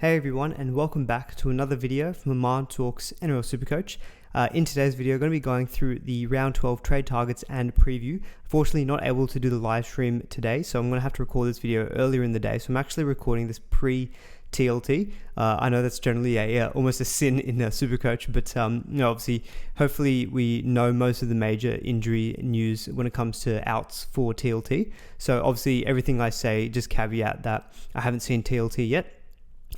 Hey everyone, and welcome back to another video from Aman Talks NRL SuperCoach. In today's video, I'm going to be going through the round 12 trade targets and preview. Fortunately, not able to do the live stream today, so I'm going to have to record this video earlier in the day. So I'm actually recording this pre-TLT. I know that's generally almost a sin in SuperCoach, but obviously, hopefully we know most of the major injury news when it comes to outs for TLT. So obviously, everything I say, just caveat that I haven't seen TLT yet.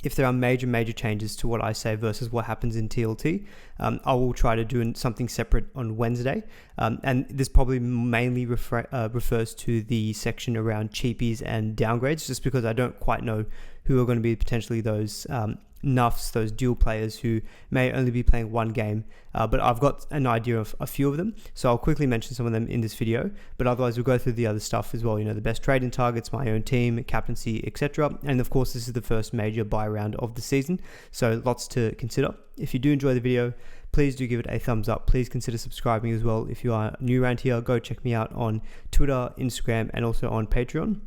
If there are major changes to what I say versus what happens in TLT, I will try to do something separate on Wednesday. And this probably mainly refers to the section around cheapies and downgrades, just because I don't quite know who are going to be potentially those nuffs, those dual players who may only be playing one game, but I've got an idea of a few of them, so I'll quickly mention some of them in this video, but otherwise we'll go through the other stuff as well, the best trading targets, my own team, captaincy, etc. And of course, this is the first major buy round of the season, so lots to consider. If you do enjoy the video, please do give it a thumbs up. Please consider subscribing as well. If you are new around here, go check me out on Twitter, Instagram, and also on Patreon.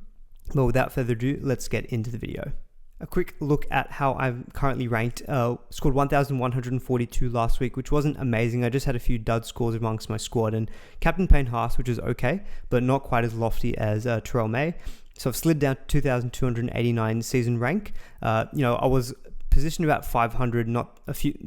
But without further ado, let's get into the video. A quick look at how I'm currently ranked. Scored 1,142 last week, which wasn't amazing. I just had a few dud scores amongst my squad, and Captain Payne Haas, which is okay, but not quite as lofty as Terrell May. So I've slid down to 2,289 season rank. I was positioned about 500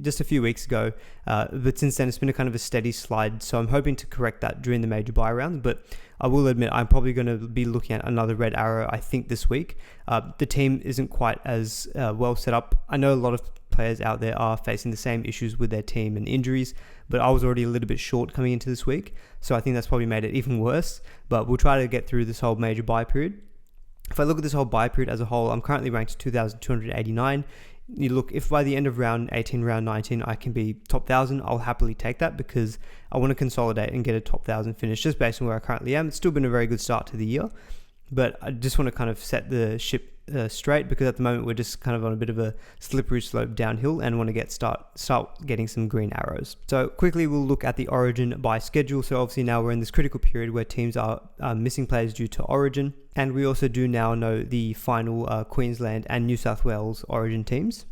just a few weeks ago, but since then it's been a kind of a steady slide, so I'm hoping to correct that during the major buy round. But I will admit I'm probably going to be looking at another red arrow, I think, this week. The team isn't quite as well set up. I know a lot of players out there are facing the same issues with their team and injuries, but I was already a little bit short coming into this week, so I think that's probably made it even worse. But we'll try to get through this whole major buy period. If I look at this whole buy period as a whole, I'm currently ranked 2,289. You look, if by the end of round 18, round 19, I can be top 1,000, I'll happily take that, because I want to consolidate and get a top 1,000 finish just based on where I currently am. It's still been a very good start to the year, but I just want to kind of set the ship straight, because at the moment we're just kind of on a bit of a slippery slope downhill and want to start getting some green arrows. So quickly we'll look at the Origin by schedule. So obviously now we're in this critical period where teams are missing players due to Origin, and we also do now know the final Queensland and New South Wales Origin teams.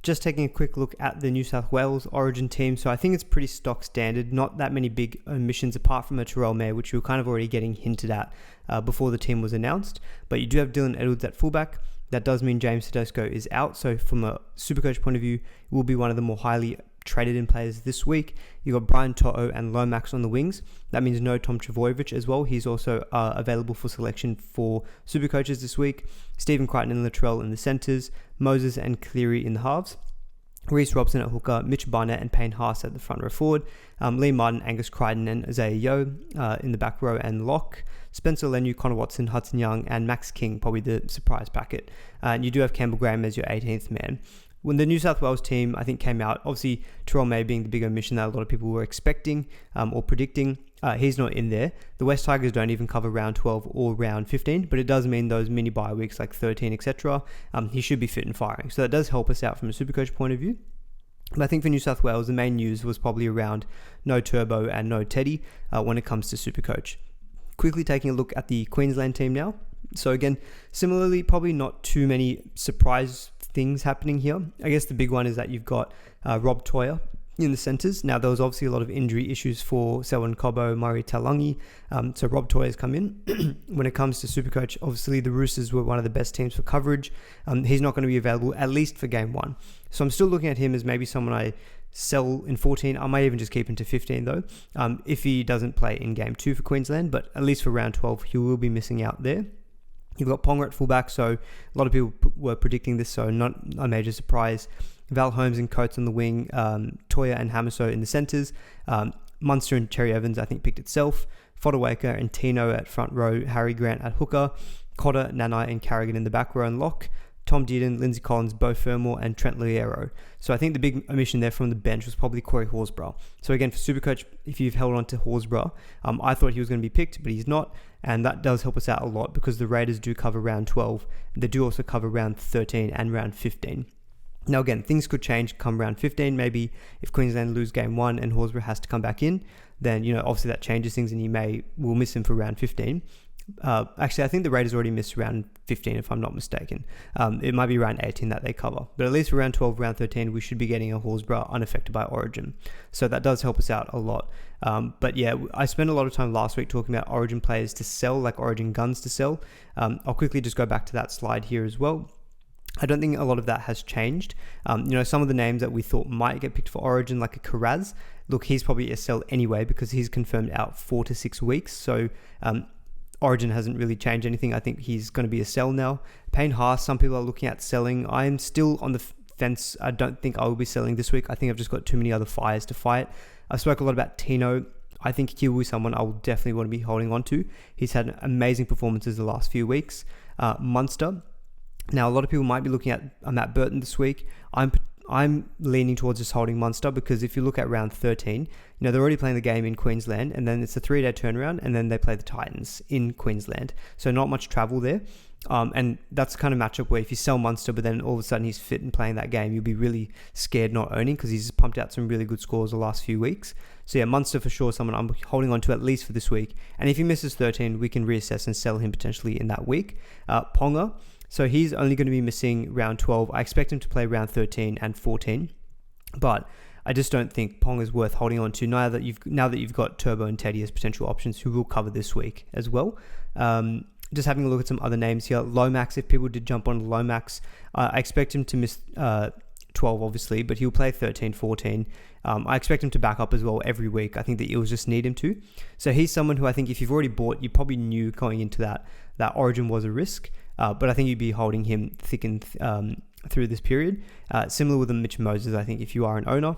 Just taking a quick look at the New South Wales Origin team. So I think it's pretty stock standard, not that many big omissions apart from a Terrell May, which we were kind of already getting hinted at before the team was announced. But you do have Dylan Edwards at fullback. That does mean James Tedesco is out. So from a Supercoach point of view, it will be one of the more highly traded in players this week. You got Brian To'o and Lomax on the wings. That means no Tom Trbojevic as well. He's also available for selection for Supercoaches this week. Stephen Crichton and Latrell in the centres. Moses and Cleary in the halves. Reece Robson at hooker, Mitch Barnett and Payne Haas at the front row forward, Lee Martin, Angus Crichton and Isaiah Yeo in the back row and lock, Spencer Leniu, Connor Watson, Hudson Young and Max King, probably the surprise packet. And you do have Campbell Graham as your 18th man. When the New South Wales team, I think, came out, obviously Terrell May being the big omission that a lot of people were expecting or predicting, he's not in there. The West Tigers don't even cover round 12 or round 15, but it does mean those mini bye weeks like 13, etc. He should be fit and firing. So that does help us out from a Supercoach point of view. But I think for New South Wales, the main news was probably around no Turbo and no Teddy when it comes to Supercoach. Quickly taking a look at the Queensland team now. So again, similarly, probably not too many surprise things happening here. I guess the big one is that you've got Rob Toyer in the centres. Now, there was obviously a lot of injury issues for Selwyn Cobbo, Murray Taulagi. So Rob Toyer's come in. When it comes to Supercoach, obviously the Roosters were one of the best teams for coverage. He's not going to be available, at least for game 1. So I'm still looking at him as maybe someone I sell in 14. I might even just keep him to 15 though, if he doesn't play in game 2 for Queensland. But at least for round 12, he will be missing out there. You've got Ponga at fullback, so a lot of people were predicting this, so not a major surprise. Val Holmes and Coates on the wing, Toya and Hamiso in the centres, Munster and Cherry Evans, I think, picked itself, Fodawaker and Tino at front row, Harry Grant at hooker, Cotter, Nanai and Carrigan in the back row and lock, Tom Dearden, Lindsay Collins, Beau Fermor and Trent Liero. So I think the big omission there from the bench was probably Corey Horsburgh. So again, for Supercoach, if you've held on to Horsburgh, I thought he was going to be picked, but he's not. And that does help us out a lot, because the Raiders do cover round 12. They do also cover round 13 and round 15. Now again, things could change come round 15. Maybe if Queensland lose game 1 and Horsburgh has to come back in, then obviously that changes things and we'll miss him for round 15. Actually, I think the Raiders already missed round 15, if I'm not mistaken. It might be round 18 that they cover. But at least for round 12, round 13, we should be getting a Horsburgh unaffected by Origin. So that does help us out a lot. But yeah, I spent a lot of time last week talking about Origin players to sell, like Origin guns to sell. I'll quickly just go back to that slide here as well. I don't think a lot of that has changed. Some of the names that we thought might get picked for Origin, like a Kiraz, look, he's probably a sell anyway because he's confirmed out 4 to 6 weeks. So Origin hasn't really changed anything. I think he's going to be a sell now. Payne Haas, some people are looking at selling. I'm still on the fence. I don't think I will be selling this week. I think I've just got too many other fires to fight. I've spoken a lot about Tino. I think he will be someone I will definitely want to be holding on to. He's had amazing performances the last few weeks. Munster. Now, a lot of people might be looking at Matt Burton this week. I'm leaning towards just holding Munster because if you look at round 13, they're already playing the game in Queensland and then it's a 3-day turnaround and then they play the Titans in Queensland. So not much travel there. And that's the kind of matchup where if you sell Munster, but then all of a sudden he's fit and playing that game, you'll be really scared not owning because he's pumped out some really good scores the last few weeks. So yeah, Munster for sure, someone I'm holding on to at least for this week. And if he misses 13, we can reassess and sell him potentially in that week. Ponga. So he's only going to be missing round 12. I expect him to play round 13 and 14, but I just don't think Pong is worth holding on to now that you've got Turbo and Teddy as potential options who we'll cover this week as well. Just having a look at some other names here. Lomax, if people did jump on Lomax, I expect him to miss 12 obviously, but he'll play 13, 14. I expect him to back up as well every week. I think the Eels just need him to. So he's someone who I think if you've already bought, you probably knew going into that Origin was a risk. But I think you'd be holding him thick and through this period. Similar with the Mitch Moses, I think, if you are an owner.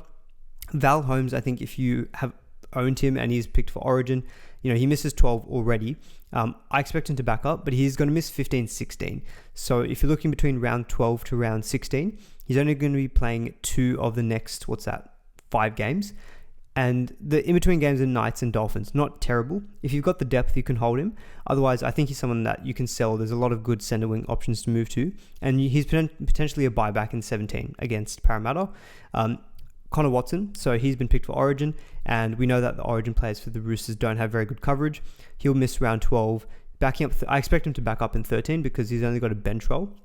Val Holmes, I think if you have owned him and he's picked for Origin, he misses 12 already. I expect him to back up, but he's going to miss 15, 16. So if you're looking between round 12 to round 16, he's only going to be playing 2 of the next, 5 games. And the in-between games are Knights and Dolphins. Not terrible. If you've got the depth, you can hold him. Otherwise, I think he's someone that you can sell. There's a lot of good centre wing options to move to. And he's potentially a buyback in 17 against Parramatta. Connor Watson, so he's been picked for Origin. And we know that the Origin players for the Roosters don't have very good coverage. He'll miss round 12. Backing up, I expect him to back up in 13 because he's only got a bench role.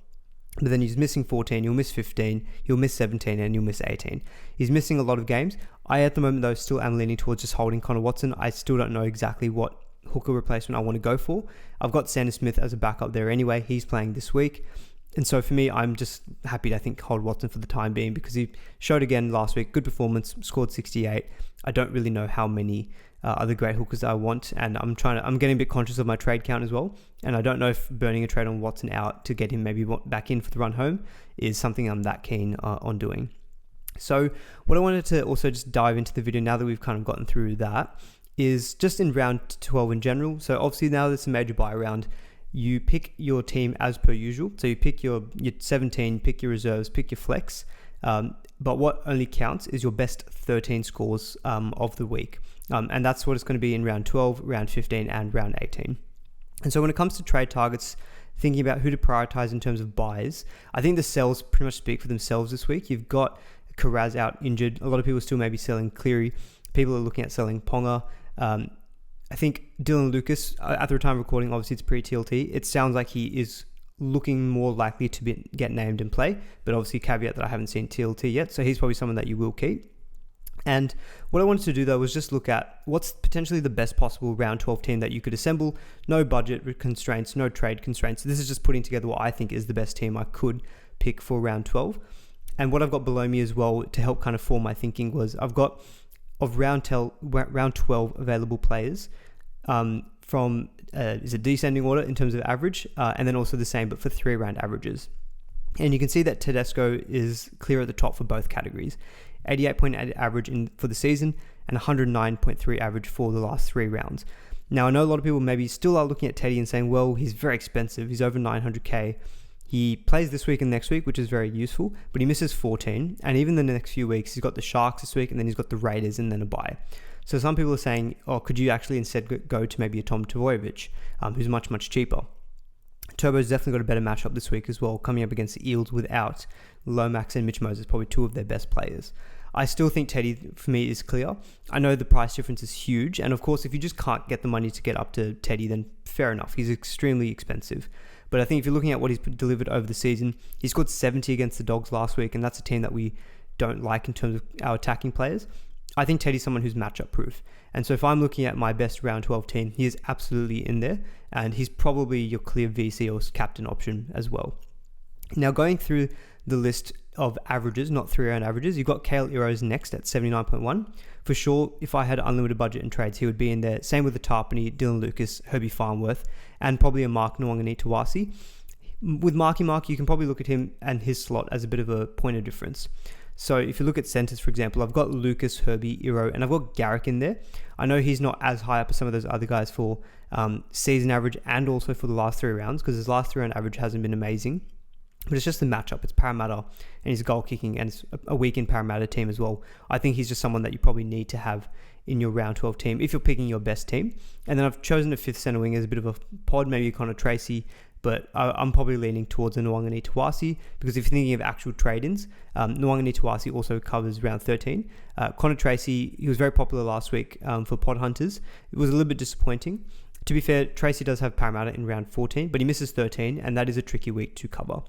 But then he's missing 14, he'll miss 15, he'll miss 17, and he'll miss 18. He's missing a lot of games. I, at the moment, though, still am leaning towards just holding Connor Watson. I still don't know exactly what hooker replacement I want to go for. I've got Sanders Smith as a backup there anyway. He's playing this week. And so for me, I'm just happy to, hold Watson for the time being because he showed again last week, good performance, scored 68. I don't really know how many other great hookers I want, and I'm getting a bit conscious of my trade count as well, and I don't know if burning a trade on Watson out to get him maybe back in for the run home is something I'm that keen on doing. So what I wanted to also just dive into the video now that we've kind of gotten through that is just in round 12 in general. So obviously now there's a major buy round. You pick your team as per usual. So you pick your 17, pick your reserves, pick your flex. But what only counts is your best 13 scores of the week. And that's what it's going to be in round 12, round 15, and round 18. And so when it comes to trade targets, thinking about who to prioritize in terms of buys, I think the sells pretty much speak for themselves this week. You've got Kiraz out injured. A lot of people still may be selling Cleary. People are looking at selling Ponga. I think Dylan Lucas, at the time of recording, obviously it's pre-TLT. It sounds like he is looking more likely to get named and play, but obviously caveat that I haven't seen TLT yet, so he's probably someone that you will keep. And what I wanted to do though was just look at what's potentially the best possible round 12 team that you could assemble. No budget constraints, no trade constraints. This is just putting together what I think is the best team I could pick for round 12. And what I've got below me as well to help kind of form my thinking was I've got of round 12 available players from is a descending order in terms of average, and then also the same but for 3 round averages. And you can see that Tedesco is clear at the top for both categories. 88.8 average for the season and 109.3 average for the last 3 rounds. Now, I know a lot of people maybe still are looking at Teddy and saying, well, he's very expensive. He's over 900k. He plays this week and next week, which is very useful, but he misses 14. And even in the next few weeks, he's got the Sharks this week, and then he's got the Raiders and then a bye. So some people are saying, oh, could you actually instead go to maybe a Tom Tavoyevich, who's much, much cheaper? Turbo's definitely got a better matchup this week as well, coming up against the Eels without Lomax and Mitch Moses, probably 2 of their best players. I still think Teddy, for me, is clear. I know the price difference is huge. And of course, if you just can't get the money to get up to Teddy, then fair enough. He's extremely expensive. But I think if you're looking at what he's delivered over the season, he scored 70 against the Dogs last week. And that's a team that we don't like in terms of our attacking players. I think Teddy's someone who's matchup proof. And so if I'm looking at my best round 12 team, he is absolutely in there. And he's probably your clear VC or captain option as well. Now, going through the list of averages, not 3-round averages, you've got Kale Eros next at 79.1. For sure, if I had unlimited budget and trades, he would be in there. Same with the Tarpany, Dylan Lucas, Herbie Farnworth, and probably a Mark Nwangani Tawasi. With Marky Mark, you can probably look at him and his slot as a bit of a point of difference. So if you look at centers, for example, I've got Lucas, Herbie, Iro, and I've got Garrick in there. I know he's not as high up as some of those other guys for season average and also for the last 3 rounds, because his last 3-round average hasn't been amazing. But it's just the matchup. It's Parramatta and he's goal kicking, and it's a weakened Parramatta team as well. I think he's just someone that you probably need to have in your round 12 team if you're picking your best team. And then I've chosen a 5th centre wing as a bit of a pod, maybe Connor Tracy, but I'm probably leaning towards a Nwangani Tawasi, because if you're thinking of actual trade-ins, Nwangani Tawasi also covers round 13. Connor Tracy, he was very popular last week for pod hunters. It was a little bit disappointing. To be fair, Tracy does have Parramatta in round 14, but he misses 13, and that is a tricky week to cover.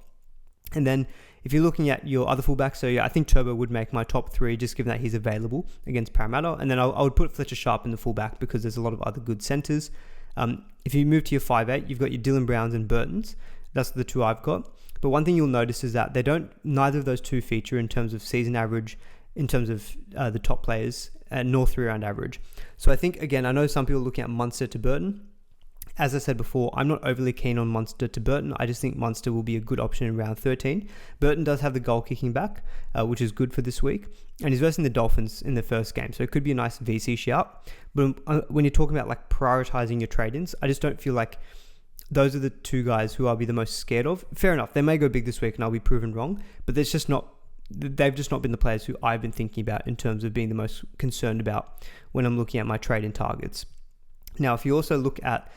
And then if you're looking at your other fullbacks, so yeah, I think Turbo would make my top 3, just given that he's available against Parramatta. And then I would put Fletcher Sharp in the fullback because there's a lot of other good centres. If you move to your 5-8, you've got your Dylan Browns and Burtons. That's the 2 I've got. But one thing you'll notice is that neither of those 2 feature in terms of season average, in terms of the top players, nor 3-round average. So I think, again, I know some people are looking at Munster to Burton. As I said before, I'm not overly keen on Munster to Burton. I just think Munster will be a good option in round 13. Burton does have the goal kicking back, which is good for this week. And he's versing the Dolphins in the first game. So it could be a nice VC shout. But when you're talking about like prioritizing your trade-ins, I just don't feel like those are the 2 guys who I'll be the most scared of. Fair enough. They may go big this week and I'll be proven wrong. But they've just not been the players who I've been thinking about in terms of being the most concerned about when I'm looking at my trade-in targets. Now, if you also look at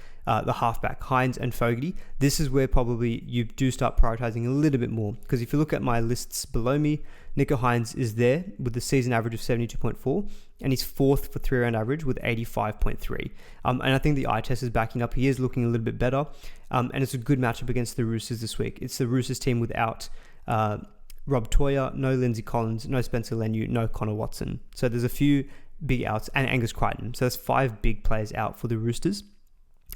the halfback, Hines and Fogarty, this is where probably you do start prioritizing a little bit more. Because if you look at my lists below me, Nico Hines is there with the season average of 72.4, and he's 4th for 3-round average with 85.3. And I think the eye test is backing up. He is looking a little bit better, and it's a good matchup against the Roosters this week. It's the Roosters team without Rob Toya, no Lindsay Collins, no Spencer Leniu, no Connor Watson. So there's a few big outs, and Angus Crichton. So there's 5 big players out for the Roosters.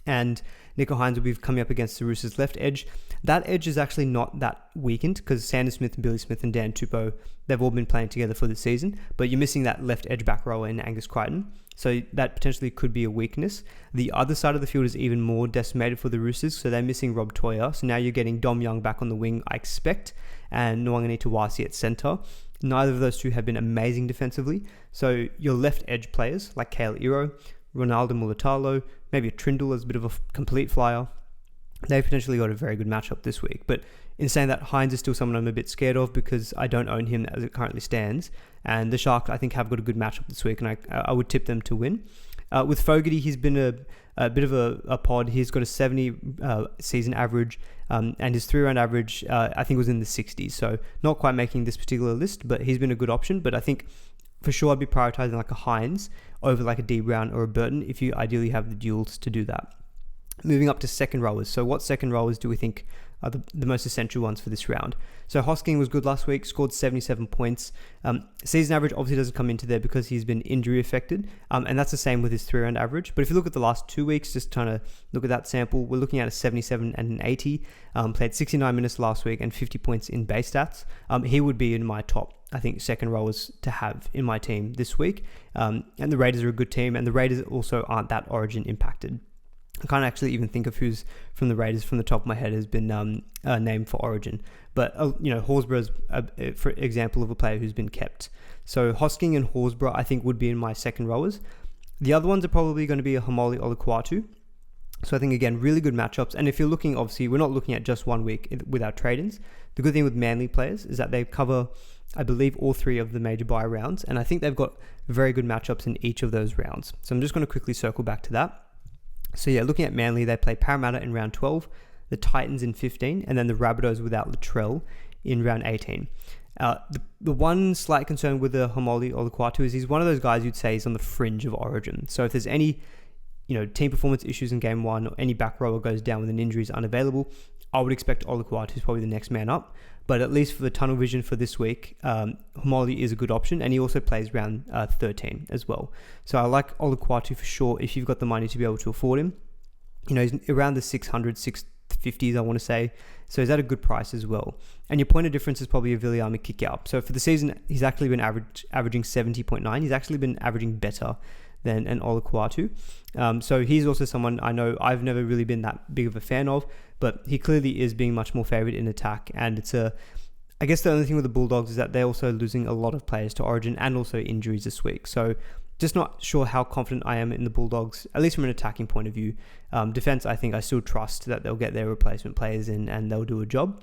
And Nico Hines will be coming up against the Roosters' left edge. That edge is actually not that weakened because Sanders Smith and Billy Smith and Dan Tupou, they've all been playing together for the season, but you're missing that left edge back rower in Angus Crichton. So that potentially could be a weakness. The other side of the field is even more decimated for the Roosters, so they're missing Rob Toya. So now you're getting Dom Young back on the wing, I expect, and Nwangani Tawasi at centre. Neither of those 2 have been amazing defensively. So your left edge players like Kale Iro, Ronaldo Mulatalo, maybe a Trindle as a bit of a complete flyer, they've potentially got a very good matchup this week. But in saying that, Hines is still someone I'm a bit scared of because I don't own him as it currently stands. And the Sharks, I think, have got a good matchup this week, and I would tip them to win. With Fogarty, he's been a bit of a pod. He's got a 70 season average, and his 3-round average, I think, was in the 60s. So not quite making this particular list, but he's been a good option. But I think for sure I'd be prioritizing like a Hines over like a D Brown or a Burton if you ideally have the duels to do that. Moving up to second rowers. So what second rowers do we think are the most essential ones for this round? So Hosking was good last week, scored 77 points. Season average obviously doesn't come into there because he's been injury affected, and that's the same with his 3-round average. But if you look at the last 2 weeks, just trying to look at that sample, we're looking at a 77 and an 80. Played 69 minutes last week and 50 points in base stats. He would be in my top, I think, second rowers to have in my team this week. And the Raiders are a good team, and the Raiders also aren't that Origin impacted. I can't actually even think of who's from the Raiders from the top of my head has been named for Origin. But, Horsburgh's for example of a player who's been kept. So Hosking and Horsburgh, I think, would be in my second rowers. The other ones are probably going to be a Hamoli Olukwatu. So I think, again, really good matchups. And if you're looking, obviously, we're not looking at just 1 week with our trade-ins. The good thing with Manly players is that they cover, I believe, all 3 of the major buy rounds. And I think they've got very good matchups in each of those rounds. So I'm just going to quickly circle back to that. So yeah, looking at Manly, they play Parramatta in round 12, the Titans in 15, and then the Rabbitohs without Latrell in round 18. The one slight concern with the Haumole Olakau'atu is he's one of those guys you'd say is on the fringe of Origin. So if there's any team performance issues in game one, or any back rower goes down with an injury is unavailable, I would expect Olakau'atu is probably the next man up. But at least for the tunnel vision for this week, Haumole is a good option, and he also plays round 13 as well. So I like Olakau'atu for sure if you've got the money to be able to afford him. He's around the 600, 650s, I want to say. So he's at a good price as well. And your point of difference is probably a Viliami kick out. So for the season, he's actually been averaging 70.9. He's actually been averaging better than an Olakau'atu. So he's also someone I know I've never really been that big of a fan of, but he clearly is being much more favoured in attack. And I guess the only thing with the Bulldogs is that they're also losing a lot of players to Origin and also injuries this week. So just not sure how confident I am in the Bulldogs, at least from an attacking point of view. Defense, I think I still trust that they'll get their replacement players in and they'll do a job.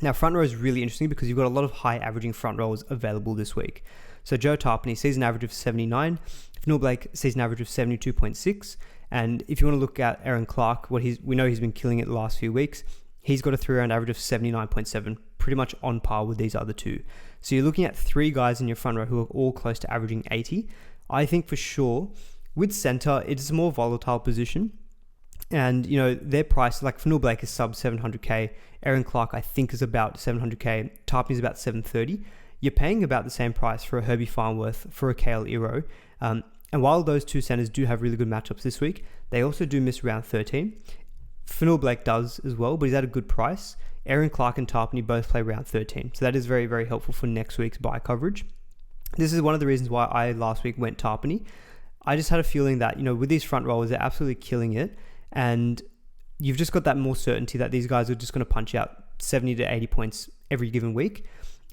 Now, front row is really interesting because you've got a lot of high averaging front rowers available this week. So Joe Tarpany, season average of 79. Fnil Blake, season average of 72.6. And if you want to look at Aaron Clark, we know he's been killing it the last few weeks. He's got a 3-round average of 79.7, pretty much on par with these other two. So you're looking at three guys in your front row who are all close to averaging 80. I think for sure, with centre, it's a more volatile position. And, their price, like Fnil Blake is sub 700k. Aaron Clark, I think, is about 700k. Tarpany is about 730. You're paying about the same price for a Herbie Farnworth, for a Kale Iro. And while those two centres do have really good matchups this week, they also do miss round 13. Fnil Blake does as well, but he's at a good price. Aaron Clark and Tarpany both play round 13. So that is very, very helpful for next week's buy coverage. This is one of the reasons why I last week went Tarpany. I just had a feeling that, with these front rowers, they're absolutely killing it. And you've just got that more certainty that these guys are just going to punch out 70 to 80 points every given week.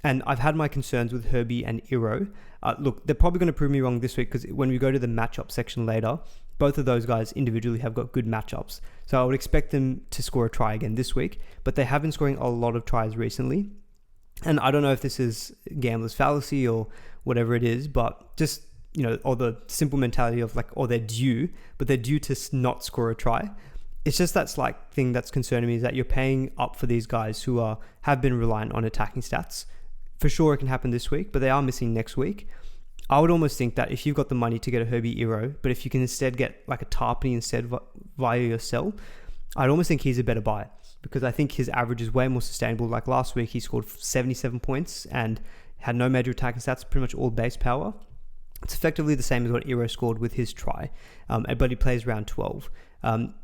And I've had my concerns with Herbie and Iro. Look, they're probably going to prove me wrong this week because when we go to the matchup section later, both of those guys individually have got good matchups. So I would expect them to score a try again this week, but they have been scoring a lot of tries recently. And I don't know if this is gambler's fallacy or whatever it is, but just, or the simple mentality of they're due, but they're due to not score a try. It's just that slight thing that's concerning me is that you're paying up for these guys who have been reliant on attacking stats. For sure, it can happen this week, but they are missing next week. I would almost think that if you've got the money to get a Herbie Iro, but if you can instead get a Tarpany instead via your sell, I'd almost think he's a better buy because I think his average is way more sustainable. Like last week, he scored 77 points and had no major attacking stats, pretty much all base power. It's effectively the same as what Iro scored with his try, but he plays round 12.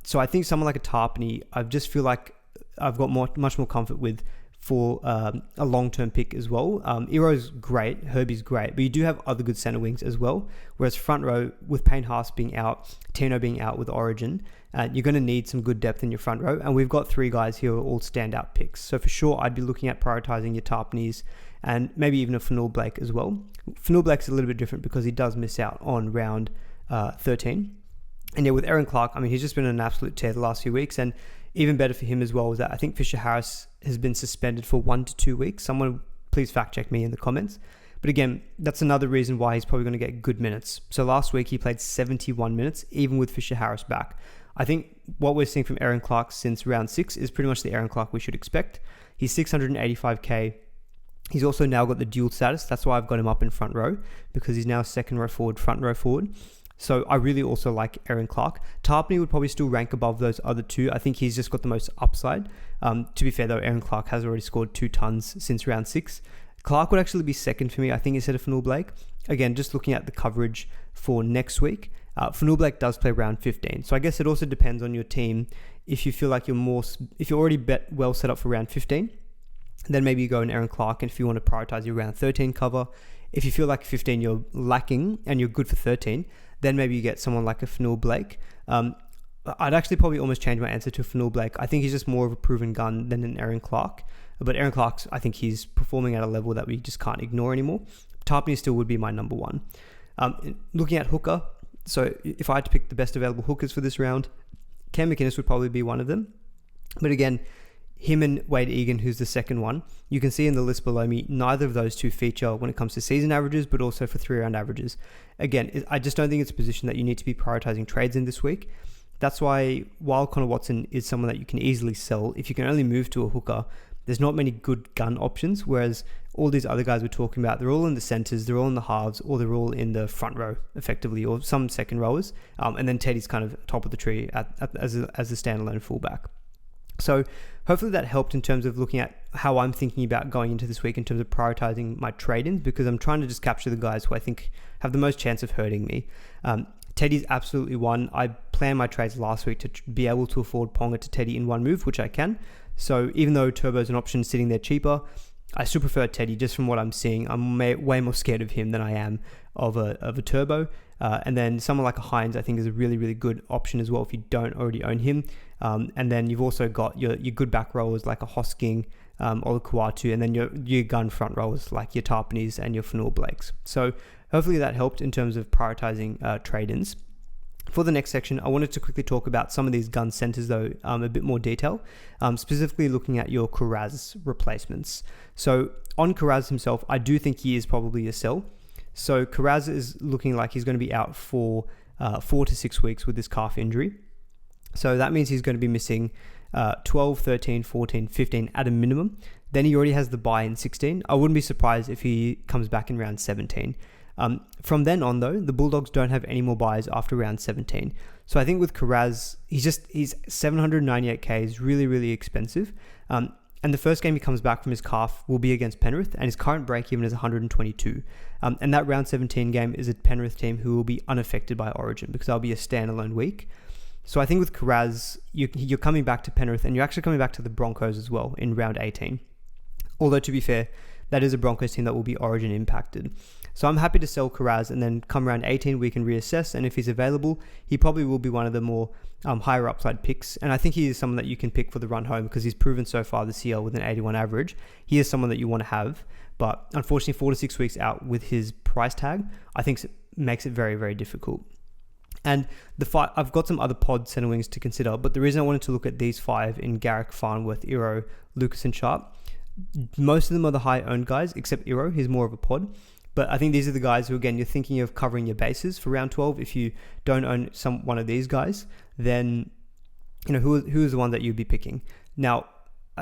So I think someone like a Tarpany, I just feel like I've got much more comfort with for a long-term pick as well. Iro's great, Herbie's great, but you do have other good centre wings as well. Whereas front row, with Payne Haas being out, Tino being out with Origin, you're going to need some good depth in your front row. And we've got three guys here who are all standout picks. So for sure, I'd be looking at prioritising your Tarpany's and maybe even a Fnil Blake as well. Fnil Blake's a little bit different because he does miss out on round 13. And yeah, with Aaron Clark, he's just been an absolute tear the last few weeks. And even better for him as well is that I think Fisher Harris has been suspended for 1 to 2 weeks. Someone please fact check me in the comments. But again, that's another reason why he's probably going to get good minutes. So last week he played 71 minutes, even with Fisher Harris back. I think what we're seeing from Aaron Clark since round 6 is pretty much the Aaron Clark we should expect. He's 685k. He's also now got the dual status. That's why I've got him up in front row, because he's now second row forward, front row forward. So I really also like Aaron Clark. Tarpany would probably still rank above those other two. I think he's just got the most upside. To be fair though, Aaron Clark has already scored 2 tons since round 6. Clark would actually be second for me, I think, instead of Fnil Blake. Again, just looking at the coverage for next week, Fnil Blake does play round 15. So I guess it also depends on your team. If you feel like if you're already well set up for round 15, then maybe you go in Aaron Clark. And if you want to prioritize your round 13 cover, if you feel like 15 you're lacking and you're good for 13, then maybe you get someone like a Fnil Blake. I'd actually probably almost change my answer to Fnil Blake. I think he's just more of a proven gun than an Aaron Clark. But Aaron Clark's, I think he's performing at a level that we just can't ignore anymore. Tarpany still would be my number one. Looking at hooker, so if I had to pick the best available hookers for this round, Cam McInnes would probably be one of them. But again, him and Wade Egan, who's the second one, you can see in the list below me, neither of those two feature when it comes to season averages, but also for 3-round averages. Again, I just don't think it's a position that you need to be prioritizing trades in this week. That's why while Connor Watson is someone that you can easily sell, if you can only move to a hooker, there's not many good gun options, whereas all these other guys we're talking about, they're all in the centers, they're all in the halves, or they're all in the front row, effectively, or some second rowers. And then Teddy's kind of top of the tree as a standalone fullback. So hopefully that helped in terms of looking at how I'm thinking about going into this week in terms of prioritizing my trade-ins, because I'm trying to just capture the guys who I think have the most chance of hurting me. Teddy's absolutely one. I planned my trades last week to be able to afford Ponga to Teddy in one move, which I can. So even though Turbo's an option sitting there cheaper, I still prefer Teddy just from what I'm seeing. I'm way more scared of him than I am of a Turbo. And then someone like a Hines, I think, is a really, really good option as well if you don't already own him. And then you've also got your good back rowers like a Hosking or a Kuatu, and then your gun front rowers like your Tarpanis and your Fanua Blakes. So hopefully that helped in terms of prioritizing trade-ins. For the next section, I wanted to quickly talk about some of these gun centers though, a bit more detail, specifically looking at your Kiraz replacements. So on Kiraz himself, I do think he is probably a sell. So Kiraz is looking like he's going to be out for 4 to 6 weeks with this calf injury. So that means he's going to be missing 12, 13, 14, 15 at a minimum. Then he already has the bye in 16. I wouldn't be surprised if he comes back in round 17. From then on though, the Bulldogs don't have any more buys after round 17. So I think with Kiraz, he's 798k is really, really expensive. And the first game he comes back from his calf will be against Penrith, and his current break-even is 122. And that round 17 game is a Penrith team who will be unaffected by Origin because that'll be a standalone week. So I think with Kiraz, you're coming back to Penrith, and you're actually coming back to the Broncos as well in round 18. Although to be fair, that is a Broncos team that will be Origin impacted. So I'm happy to sell Kiraz, and then come round 18 we can reassess, and if he's available, he probably will be one of the more higher upside picks. And I think he is someone that you can pick for the run home because he's proven so far this year with an 81 average. He is someone that you want to have, but unfortunately 4 to 6 weeks out with his price tag, I think makes it very, very difficult. And I've got some other pod center wings to consider, but the reason I wanted to look at these 5 in Garrick, Farnworth, Iro, Lucas and Sharp, most of them are the high owned guys, except Iro, he's more of a pod. But I think these are the guys who, again, you're thinking of covering your bases for round 12. If you don't own one of these guys, then who is the one that you'd be picking? Now,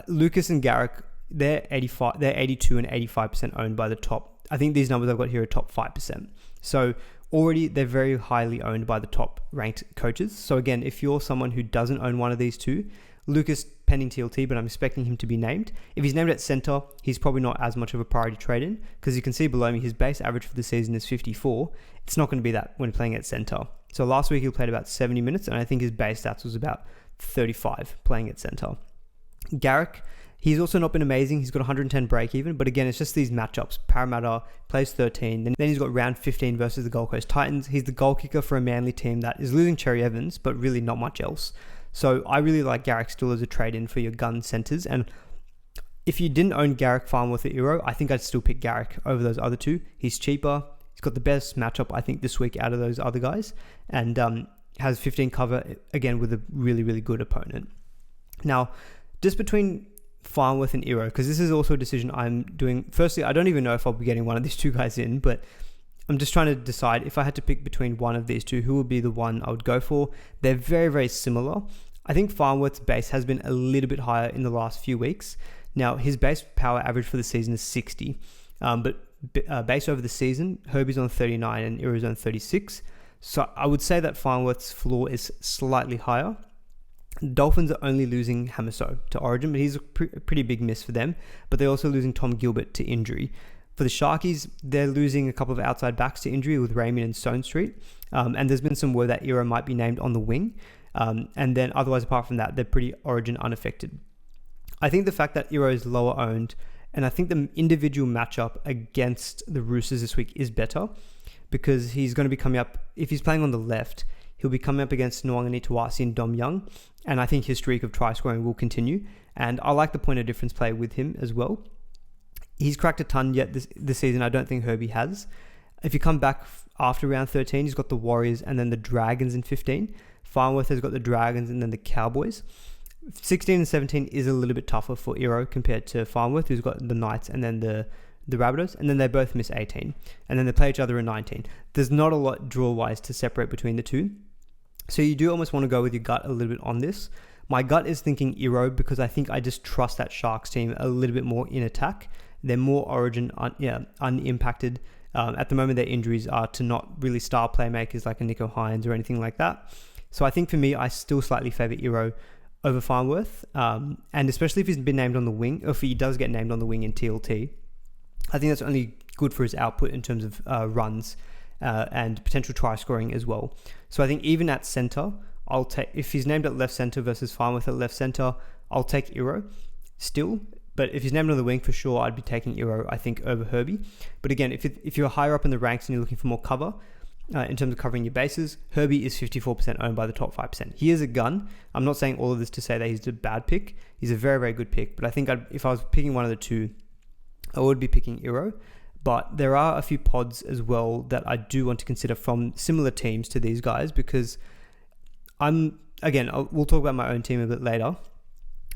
Lucas and Garrick, they're 82 and 85% owned by the top. I think these numbers I've got here are top 5%. So already they're very highly owned by the top ranked coaches. So again, if you're someone who doesn't own one of these two, Lucas pending TLT, but I'm expecting him to be named. If he's named at center, he's probably not as much of a priority trade-in because you can see below me his base average for the season is 54. It's not going to be that when playing at center. So last week he played about 70 minutes, and I think his base stats was about 35 playing at center. Garrick, he's also not been amazing. He's got 110 break even, but again, it's just these matchups. Parramatta plays 13, then he's got round 15 versus the Gold Coast Titans. He's the goal kicker for a Manly team that is losing Cherry Evans, but really not much else. So I really like Garrick still as a trade-in for your gun centers. And if you didn't own Garrick, Farnworth, or Iro, I think I'd still pick Garrick over those other two. He's cheaper. He's got the best matchup, I think, this week out of those other guys. And has 15 cover, again, with a really, really good opponent. Now, just between Farnworth and Iro, because this is also a decision I'm doing. Firstly, I don't even know if I'll be getting one of these two guys in, but I'm just trying to decide if I had to pick between one of these two, who would be the one I would go for. They're very, very similar. I think Farnworth's base has been a little bit higher in the last few weeks. Now, his base power average for the season is 60, but base over the season, Herbie's on 39 and Iro's on 36. So I would say that Farnworth's floor is slightly higher. Dolphins are only losing Hamiso to Origin, but he's a pretty big miss for them. But they're also losing Tom Gilbert to injury. For the Sharkies, they're losing a couple of outside backs to injury with Raymond and Stone Street. And there's been some word that Iro might be named on the wing. And then otherwise, apart from that, they're pretty Origin unaffected. I think the fact that Iro is lower owned, and I think the individual matchup against the Roosters this week is better because he's going to be coming up, if he's playing on the left, he'll be coming up against Nwangani Tuasi and Dom Young. And I think his streak of try scoring will continue. And I like the point of difference play with him as well. He's cracked a ton yet this season. I don't think Herbie has. If you come back after round 13, he's got the Warriors and then the Dragons in 15. Farnworth has got the Dragons and then the Cowboys. 16 and 17 is a little bit tougher for Iro compared to Farnworth, who's got the Knights and then the Rabbitohs, and then they both miss 18. And then they play each other in 19. There's not a lot draw-wise to separate between the two. So you do almost want to go with your gut a little bit on this. My gut is thinking Iro because I think I just trust that Sharks team a little bit more in attack. They're more Origin unimpacted. At the moment, their injuries are to not really star playmakers like a Nico Hines or anything like that. So I think for me, I still slightly favour Iro over Farnworth. And especially if he's been named on the wing, or if he does get named on the wing in TLT, I think that's only good for his output in terms of runs and potential try scoring as well. So I think even at centre, I'll take, if he's named at left centre versus Farnworth at left centre, I'll take Iro still. But if he's named on the wing, for sure, I'd be taking Iro, I think, over Herbie. But again, if you're higher up in the ranks and you're looking for more cover, in terms of covering your bases, Herbie is 54% owned by the top 5%. He is a gun. I'm not saying all of this to say that he's a bad pick. He's a very, very good pick. But I think if I was picking one of the two, I would be picking Iro. But there are a few pods as well that I do want to consider from similar teams to these guys, because we'll talk about my own team a bit later.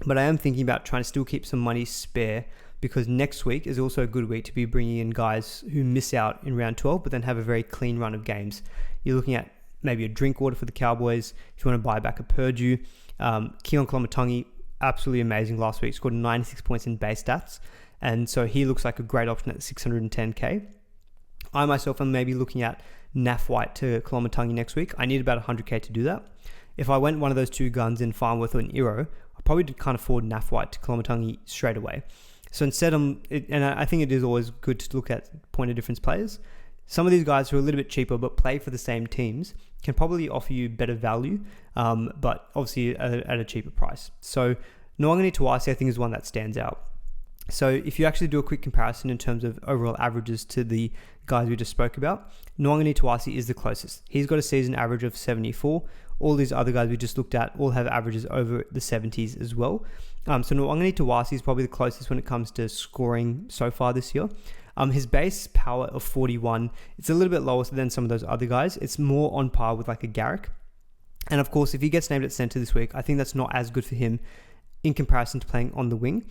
But I am thinking about trying to still keep some money spare, because next week is also a good week to be bringing in guys who miss out in round 12, but then have a very clean run of games. You're looking at maybe a Drinkwater for the Cowboys, if you want to buy back a Purdue. Keon Kolomatangi, absolutely amazing last week, scored 96 points in base stats. And so he looks like a great option at 610k. I myself am maybe looking at Naf White to Kolomatangi next week. I need about 100k to do that. If I went one of those two guns in Farnworth or in Iro, I probably can't afford Naf White to Kolomatangi straight away. So instead, I think it is always good to look at point of difference players. Some of these guys who are a little bit cheaper but play for the same teams can probably offer you better value, but obviously at a cheaper price. So Nwangani Tawasi, I think, is one that stands out. So if you actually do a quick comparison in terms of overall averages to the guys we just spoke about, Nwangani Tawasi is the closest. He's got a season average of 74. All these other guys we just looked at all have averages over the 70s as well. So Nwangani Tawasi is probably the closest when it comes to scoring so far this year. His base power of 41, it's a little bit lower than some of those other guys. It's more on par with like a Garrick. And of course, if he gets named at centre this week, I think that's not as good for him in comparison to playing on the wing.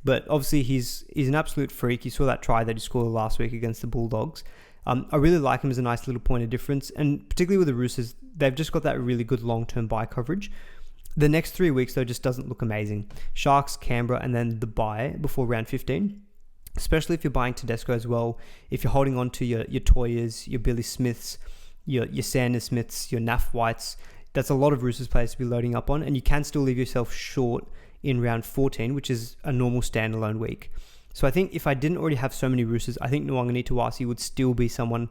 But obviously, he's an absolute freak. You saw that try that he scored last week against the Bulldogs. I really like him as a nice little point of difference. And particularly with the Roosters, they've just got that really good long-term buy coverage. The next 3 weeks, though, just doesn't look amazing. Sharks, Canberra, and then the bye before round 15. Especially if you're buying Tedesco as well. If you're holding on to your Toyas, your Billy Smiths, your Sanders Smiths, your Naf Whites, that's a lot of Roosters players to be loading up on. And you can still leave yourself short in round 14, which is a normal standalone week. So I think if I didn't already have so many Roosters, I think Nwangani Tawasi would still be someone.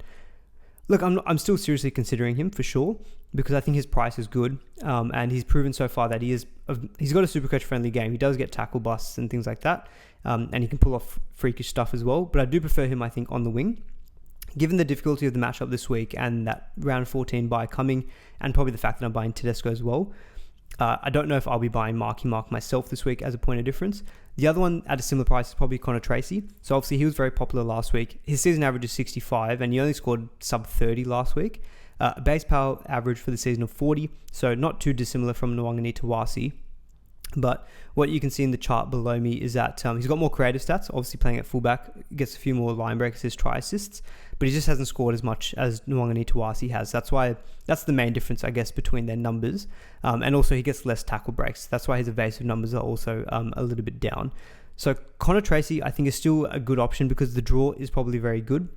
Look, I'm still seriously considering him for sure, because I think his price is good, and he's proven so far that he's got a Supercoach friendly game. He does get tackle busts and things like that, and he can pull off freakish stuff as well. But I do prefer him, I think, on the wing. Given the difficulty of the matchup this week and that round 14 bye coming, and probably the fact that I'm buying Tedesco as well, I don't know if I'll be buying Marky Mark myself this week as a point of difference. The other one at a similar price is probably Connor Tracy. So obviously he was very popular last week. His season average is 65 and he only scored sub 30 last week. Base power average for the season of 40. So not too dissimilar from Nwangani Tawasi. But what you can see in the chart below me is that he's got more creative stats. Obviously playing at fullback, gets a few more line breaks, his try assists, but he just hasn't scored as much as Nwangani Tawasi has. That's the main difference, I guess, between their numbers. And also he gets less tackle breaks. That's why his evasive numbers are also a little bit down. So Connor Tracy, I think, is still a good option because the draw is probably very good.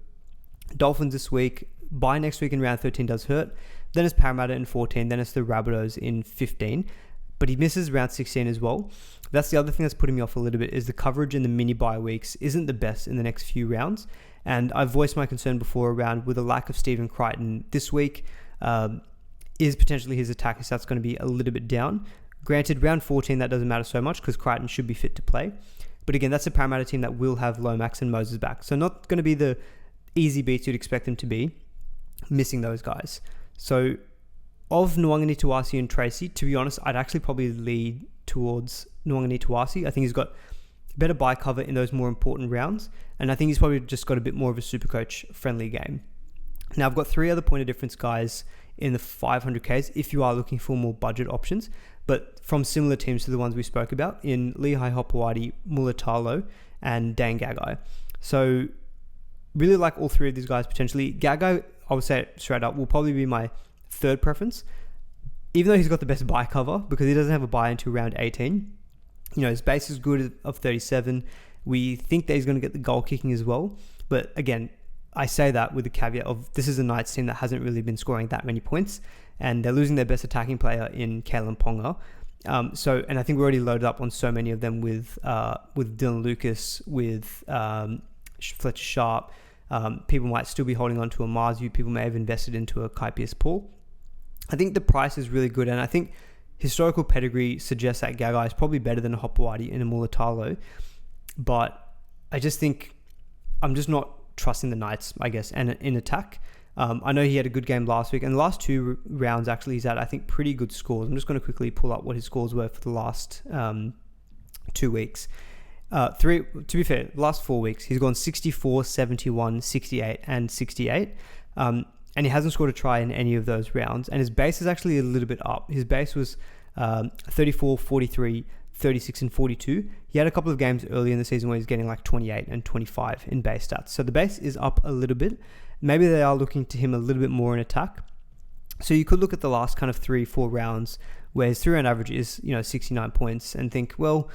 Dolphins this week, bye next week in round 13 does hurt. Then it's Parramatta in 14, then it's the Rabbitohs in 15. But he misses round 16 as well. That's the other thing that's putting me off a little bit, is the coverage in the mini bye weeks isn't the best in the next few rounds. And I've voiced my concern before around with a lack of Stephen Crichton this week. Is potentially his attack stats going to be a little bit down? Granted, round 14, that doesn't matter so much because Crichton should be fit to play. But again, that's a Parramatta team that will have Lomax and Moses back. So not going to be the easy beats you'd expect them to be, missing those guys. So of Nwangani Tawasi and Tracy, to be honest, I'd actually probably lead towards Nwangani Tawasi. I think he's got better buy cover in those more important rounds. And I think he's probably just got a bit more of a Supercoach friendly game. Now, I've got 3 other point of difference guys in the 500Ks if you are looking for more budget options, but from similar teams to the ones we spoke about in Lehigh Hopewadi, Mulatalo, and Dan Gagai. So really like all 3 of these guys potentially. Gagai, I would say it straight up, will probably be my third preference. even though he's got the best buy cover, because he doesn't have a buy until round 18, his base is good of 37. We think that he's going to get the goal kicking as well. But again, I say that with the caveat of this is a Knights team that hasn't really been scoring that many points, and they're losing their best attacking player in Kalen Ponga. And I think we're already loaded up on so many of them with Dylan Lucas, with Fletcher Sharp. People might still be holding on to a Marzu. People may have invested into a Kai Pearce-Paul. I think the price is really good, and I think historical pedigree suggests that Gagai is probably better than a Hopewadi and a Mulatalo. But I just think I'm just not trusting the Knights, I guess, and in attack. I know he had a good game last week, and the last two rounds actually he's had, I think, pretty good scores. I'm just going to quickly pull up what his scores were for the last 2 weeks. To be fair, the last 4 weeks he's gone 64, 71, 68, and 68. And he hasn't scored a try in any of those rounds. And his base is actually a little bit up. His base was 34, 43, 36, and 42. He had a couple of games early in the season where he's getting like 28 and 25 in base stats. So the base is up a little bit. Maybe they are looking to him a little bit more in attack. So you could look at the last kind of 3-4 rounds where his 3-round average is 69 points and think, well,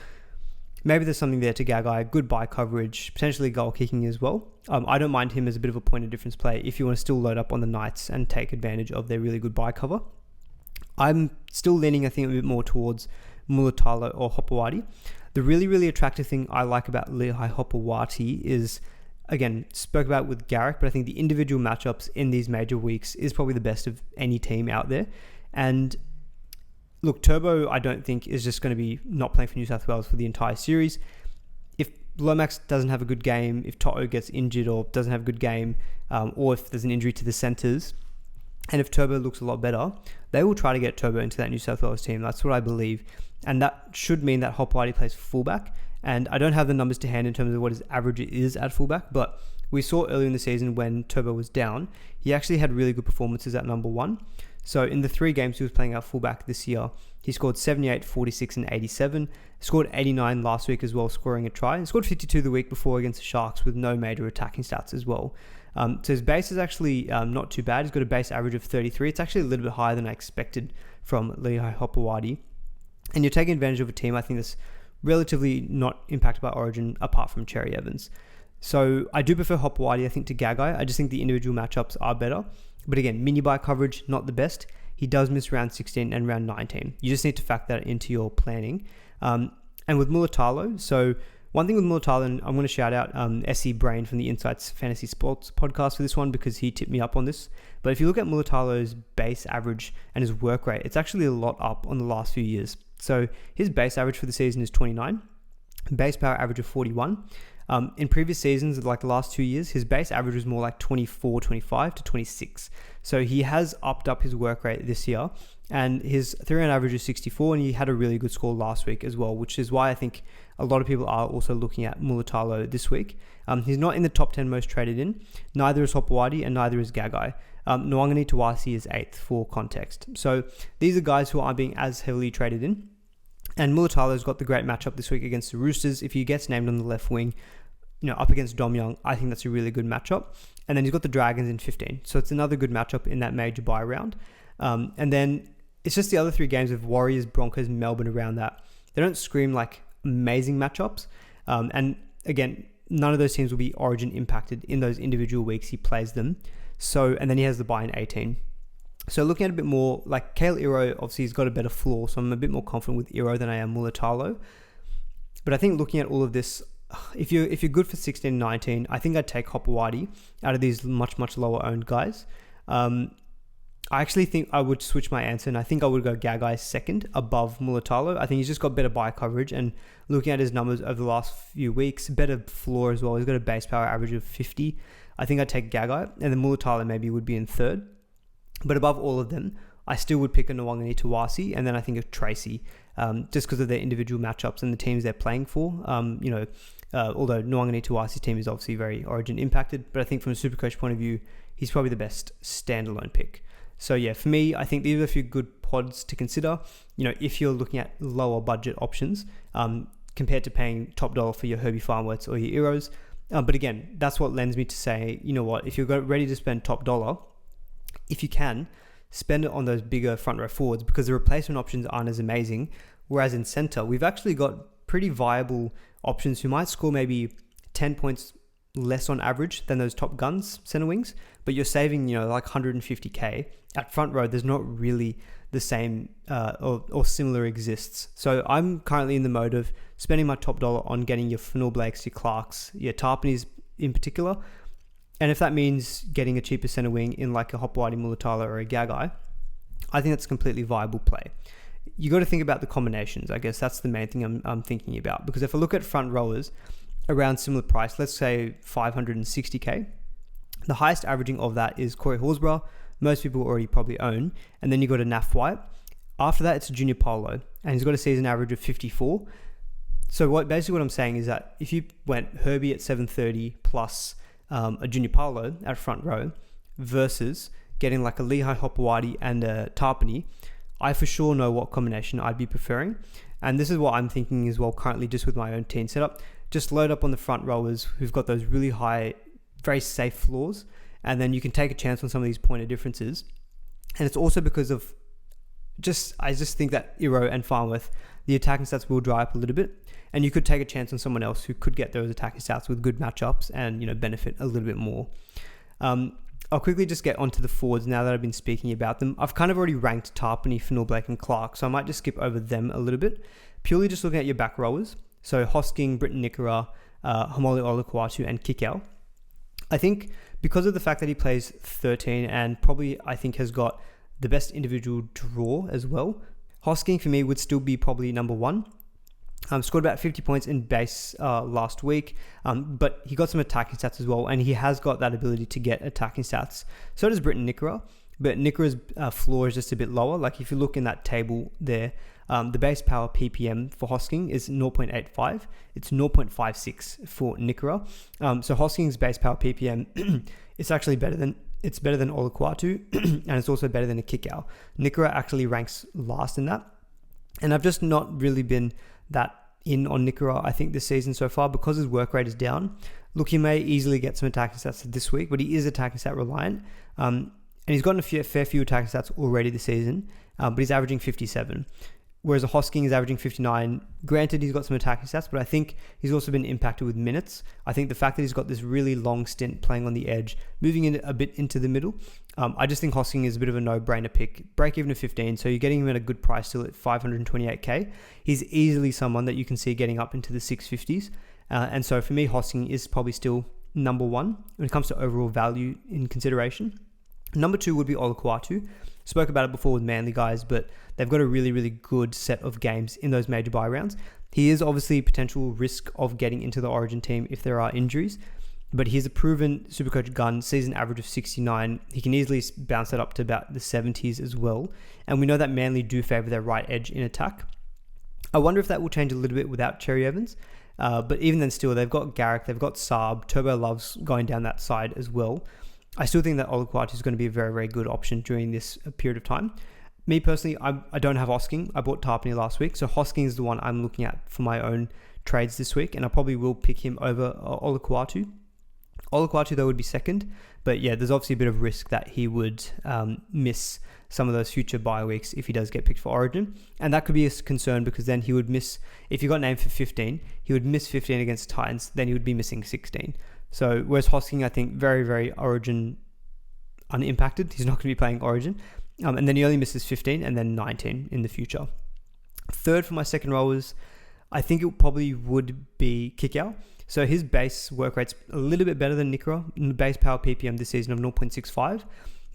maybe there's something there to Gagai, good buy coverage, potentially goal kicking as well. I don't mind him as a bit of a point of difference play if you want to still load up on the Knights and take advantage of their really good buy cover. I'm still leaning, I think, a bit more towards Mulatalo or Hopewadi. The really, really attractive thing I like about Lehigh Hopewadi is, again, spoke about with Garrick, but I think the individual matchups in these major weeks is probably the best of any team out there. And look, Turbo, I don't think is just going to be not playing for New South Wales for the entire series. If Lomax doesn't have a good game, if Toto gets injured or doesn't have a good game, or if there's an injury to the centres, and if Turbo looks a lot better, they will try to get Turbo into that New South Wales team. That's what I believe. And that should mean that Hopewadi plays fullback. And I don't have the numbers to hand in terms of what his average is at fullback, but we saw earlier in the season when Turbo was down, he actually had really good performances at number 1. So in the 3 games he was playing at fullback this year, he scored 78, 46, and 87. Scored 89 last week as well, scoring a try. And scored 52 the week before against the Sharks with no major attacking stats as well. So his base is actually not too bad. He's got a base average of 33. It's actually a little bit higher than I expected from Lehigh Hopewadi. And you're taking advantage of a team, I think, that's relatively not impacted by Origin apart from Cherry Evans. So I do prefer Hopewadi, I think, to Gagai. I just think the individual matchups are better. But again, mini buy coverage, not the best. He does miss round 16 and round 19. You just need to factor that into your planning. And with Mulatalo, so one thing with Mulatalo, and I'm going to shout out SE Brain from the Insights Fantasy Sports podcast for this one because he tipped me up on this. But if you look at Mulatalo's base average and his work rate, it's actually a lot up on the last few years. So his base average for the season is 29, base power average of 41. In previous seasons, like the last 2 years, his base average was more like 24, 25 to 26. So he has upped up his work rate this year, and his 3-round average is 64, and he had a really good score last week as well, which is why I think a lot of people are also looking at Mulatalo this week. He's not in the top 10 most traded in. Neither is Hopewadi and neither is Gagai. Nwangani Tawasi is 8th for context. So these are guys who aren't being as heavily traded in. And Mulatalo's got the great matchup this week against the Roosters. If he gets named on the left wing, up against Dom Young, I think that's a really good matchup. And then he's got the Dragons in 15. So it's another good matchup in that major bye round. And then it's just the other 3 games of Warriors, Broncos, Melbourne around that. They don't scream like amazing matchups. And again, none of those teams will be Origin impacted in those individual weeks he plays them. So, and then he has the bye in 18. So looking at a bit more, like Kale Iro, obviously he's got a better floor, so I'm a bit more confident with Iro than I am Mulatalo. But I think looking at all of this, if you're good for 16, 19, I think I'd take Hopewadi out of these much, much lower owned guys. I actually think I would switch my answer, and I think I would go Gagai second above Mulatalo. I think he's just got better buy coverage, and looking at his numbers over the last few weeks, better floor as well. He's got a base power average of 50. I think I'd take Gagai, and then Mulatalo maybe would be in third. But above all of them, I still would pick a Nwangani Tawasi, and then I think of Tracy, just because of their individual matchups and the teams they're playing for. Although Nwangani Tawasi's team is obviously very Origin impacted, but I think from a Supercoach point of view, he's probably the best standalone pick. So yeah, for me, I think these are a few good pods to consider. If you're looking at lower budget options, compared to paying top dollar for your Herbie Farmworths or your Eros. But again, that's what lends me to say, if you're ready to spend top dollar, if you can, spend it on those bigger front row forwards because the replacement options aren't as amazing. Whereas in center, we've actually got pretty viable options who might score maybe 10 points less on average than those top guns center wings, but you're saving, like 150k. At front row, there's not really the same or similar exists. So I'm currently in the mode of spending my top dollar on getting your Fanul Blakes, your Clarks, your Tarpanies in particular. And if that means getting a cheaper center wing in like a Hopewadi Mulatala or a Gagai, I think that's a completely viable play. You got to think about the combinations. I guess that's the main thing I'm thinking about, because if I look at front rowers around similar price, let's say 560k, the highest averaging of that is Corey Horsburgh. Most people already probably own. And then you got a Naf White. After that, it's a Junior Paulo, and he's got a season average of 54. So what I'm saying is that if you went Herbie at 730 plus a Junior Paulo at front row versus getting like a Lehigh Hopewadi and a Tarpany, I for sure know what combination I'd be preferring. And this is what I'm thinking as well currently, just with my own team setup. Just load up on the front rowers who've got those really high, very safe floors, and then you can take a chance on some of these point of differences. And it's also because of I just think that Iro and Farnworth, the attacking stats will dry up a little bit, and you could take a chance on someone else who could get those attacking stats with good matchups and benefit a little bit more. I'll quickly just get onto the forwards now that I've been speaking about them. I've kind of already ranked Tarpany, Fanul Blake and Clark, so I might just skip over them a little bit. Purely just looking at your back rowers, so Hosking, Britton Nikora, Hamoli Olakwatu and Kikau. I think because of the fact that he plays 13 and probably I think has got the best individual draw as well, Hosking for me would still be probably number one. Scored about 50 points in base last week, but he got some attacking stats as well, and he has got that ability to get attacking stats. So does Britton Nikora, but Nikora's floor is just a bit lower. Like if you look in that table there, the base power PPM for Hosking is 0.85. It's 0.56 for Nikora. So Hosking's base power PPM is actually better than Olakwatu, and it's also better than a Kikau. Nikora actually ranks last in that, and I've just not really been that in on Nikora, I think, this season so far, because his work rate is down. Look, he may easily get some attacking stats this week, but he is attacking stat reliant. And he's gotten a fair few attacking stats already this season, but he's averaging 57. Whereas a Hosking is averaging 59. Granted, he's got some attacking stats, but I think he's also been impacted with minutes. I think the fact that he's got this really long stint playing on the edge, moving in a bit into the middle, I just think Hosking is a bit of a no-brainer pick. Break even of 15, so you're getting him at a good price still at 528k. He's easily someone that you can see getting up into the 650s. And so for me, Hosking is probably still number one when it comes to overall value in consideration. Number two would be Olakwatu. Spoke about it before with Manly guys, but they've got a really, really good set of games in those major bye rounds. He is obviously potential risk of getting into the Origin team if there are injuries, but he's a proven Supercoach gun, season average of 69. He can easily bounce that up to about the 70s as well. And we know that Manly do favour their right edge in attack. I wonder if that will change a little bit without Cherry Evans. But even then still, they've got Garrick, they've got Saab, Turbo Love's going down that side as well. I still think that Olakwatu is going to be a very, very good option during this period of time. Me personally, I don't have Hosking. I bought Tarpany last week, so Hosking is the one I'm looking at for my own trades this week, and I probably will pick him over Olakwatu. Olakwatu, though, would be second, but yeah, there's obviously a bit of risk that he would miss some of those future bye weeks if he does get picked for Origin, and that could be a concern because then he would miss, if he got named for 15, he would miss 15 against Titans, then he would be missing 16. So whereas Hosking, I think, very, very Origin unimpacted. He's not going to be playing Origin. And then he only misses 15 and then 19 in the future. Third for my second rowers, I think it probably would be Kikau. So his base work rate's a little bit better than Nikora. Base power PPM this season of 0.65.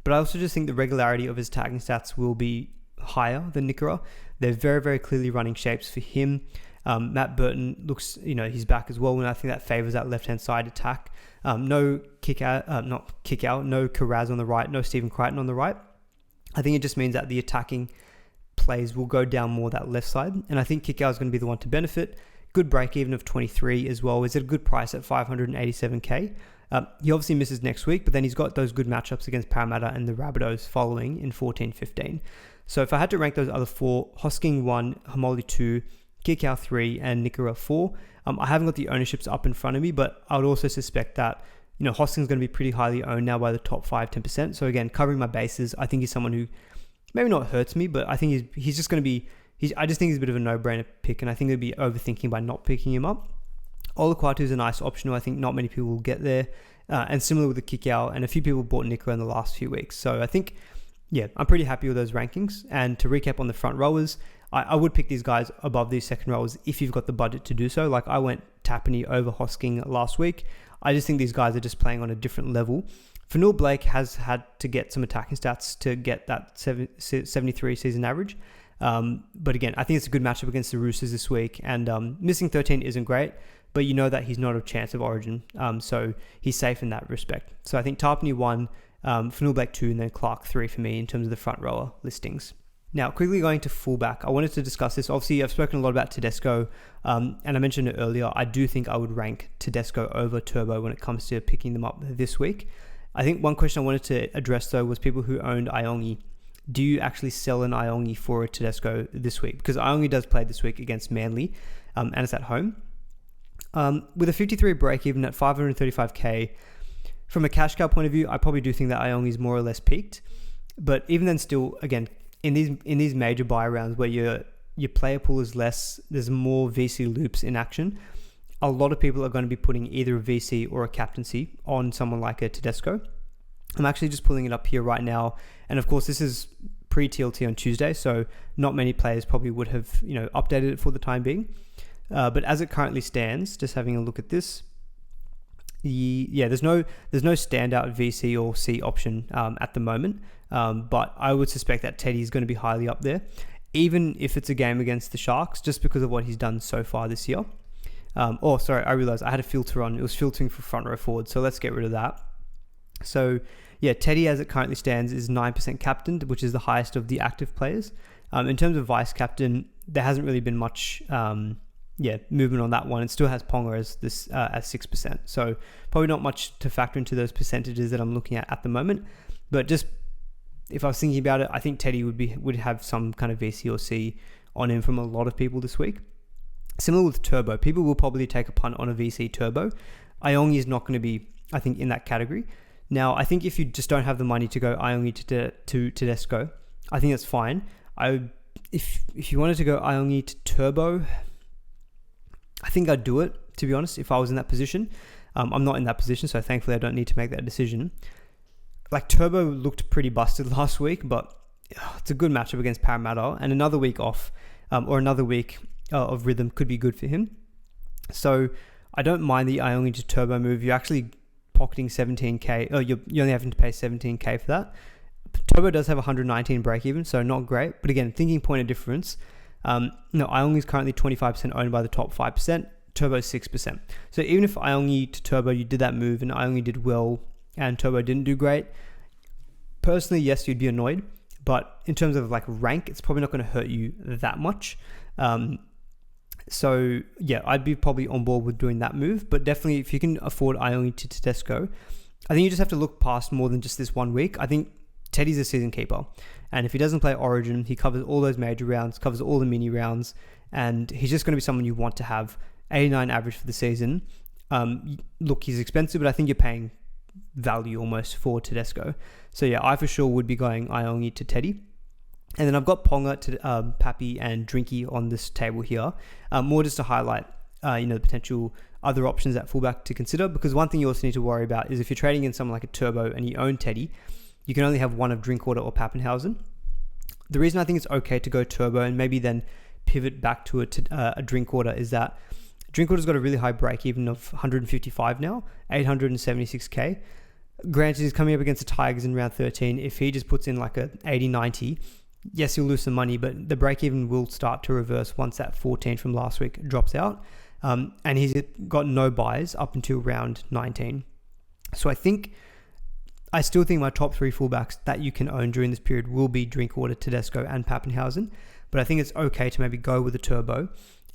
But I also just think the regularity of his tagging stats will be higher than Nikora. They're very, very clearly running shapes for him. Matt Burton looks, he's back as well, and I think that favours that left-hand side attack. No Kiraz on the right, no Stephen Crichton on the right. I think it just means that the attacking plays will go down more that left side, and I think Kikau is going to be the one to benefit. Good break-even of 23 as well. Is at a good price at 587k. He obviously misses next week, but then he's got those good matchups against Parramatta and the Rabbitohs following in 14-15. So if I had to rank those other four, Hosking 1, Hamoli 2, Kikau 3 and Nikora 4. I haven't got the ownerships up in front of me, but I would also suspect that Hosking's going to be pretty highly owned now by the top 5-10%. So again, covering my bases, I think he's someone who maybe not hurts me, but I think he's just going to be, I just think he's a bit of a no-brainer pick, and I think they'd be overthinking by not picking him up. Olukwatu is a nice option who I think not many people will get there. And similar with the kick-out, and a few people bought Nicola in the last few weeks. So I think, I'm pretty happy with those rankings. And to recap on the front rowers, I would pick these guys above these second rowers if you've got the budget to do so. Like I went Tapine over Hosking last week. I just think these guys are just playing on a different level. Fanul Blake has had to get some attacking stats to get that 73 season average. But again, I think it's a good matchup against the Roosters this week. And missing 13 isn't great, but you know that he's not a chance of origin. So he's safe in that respect. So I think Tapine 1, Fanul Blake 2, and then Clark 3 for me in terms of the front rower listings. Now, quickly going to fullback, I wanted to discuss this. Obviously, I've spoken a lot about Tedesco, and I mentioned it earlier. I do think I would rank Tedesco over Turbo when it comes to picking them up this week. I think one question I wanted to address, though, was people who owned Iongi. Do you actually sell an Iongi for a Tedesco this week? Because Iongi does play this week against Manly, and it's at home. With a 53 break-even at 535k, from a cash cow point of view, I probably do think that Iongi is more or less peaked. But even then, still, again, in these major buy rounds where your player pool is less, there's more VC loops in action. A lot of people are going to be putting either a VC or a captaincy on someone like a Tedesco. I'm actually just pulling it up here right now, and of course this is pre-TLT on Tuesday, so not many players probably would have updated it for the time being. But as it currently stands, just having a look at this, there's no standout VC or C option at the moment. But I would suspect that Teddy is going to be highly up there, even if it's a game against the Sharks, just because of what he's done so far this year. I realized I had a filter on. It was filtering for front row forward, so let's get rid of that. So Teddy, as it currently stands, is 9% captained, which is the highest of the active players. In terms of vice captain, there hasn't really been much movement on that one. It still has Ponga as this at 6%. So probably not much to factor into those percentages that I'm looking at the moment. But just if I was thinking about it, I think Teddy would have some kind of VC or C on him from a lot of people this week. Similar with Turbo, people will probably take a punt on a VC Turbo. Iongi is not going to be, I think, in that category. Now, I think if you just don't have the money to go Iongi to Tedesco, I think that's fine. If you wanted to go Iongi to Turbo, I think I'd do it, to be honest, if I was in that position. I'm not in that position, so thankfully I don't need to make that decision. Like, Turbo looked pretty busted last week, but it's a good matchup against Parramatta, and another week off, or another week of rhythm could be good for him. So I don't mind the Iongi to Turbo move. You're actually pocketing 17k, or you're only having to pay 17k for that. Turbo does have 119 break even, so not great. But again, thinking point of difference, Iongi is currently 25% owned by the top 5%, Turbo 6%. So even if Iongi to Turbo, you did that move and Iongi did well and Turbo didn't do great, personally, yes, you'd be annoyed. But in terms of like rank, it's probably not going to hurt you that much. So yeah, I'd be probably on board with doing that move. But definitely, if you can afford Iongi to Tedesco, I think you just have to look past more than just this 1 week. I think Teddy's a season keeper. And if he doesn't play Origin, he covers all those major rounds, covers all the mini rounds, and he's just going to be someone you want to have. 89 average for the season. Look, he's expensive, but I think you're paying value almost for Tedesco. So yeah, I for sure would be going Iongi to Teddy. And then I've got Ponga to Pappy and Drinky on this table here. More just to highlight, the potential other options at fullback to consider, because one thing you also need to worry about is if you're trading in someone like a Turbo and you own Teddy, you can only have one of Drinkwater or Pappenhausen. The reason I think it's okay to go Turbo and maybe then pivot back to a Drinkwater is that Drinkwater's got a really high break even of 155 now, 876k. Granted, he's coming up against the Tigers in round 13. If he just puts in like a 80-90, yes, he'll lose some money, but the break even will start to reverse once that 14 from last week drops out. And he's got no buys up until round 19. So I still think my top 3 fullbacks that you can own during this period will be Drinkwater, Tedesco, and Pappenhausen. But I think it's okay to maybe go with a Turbo.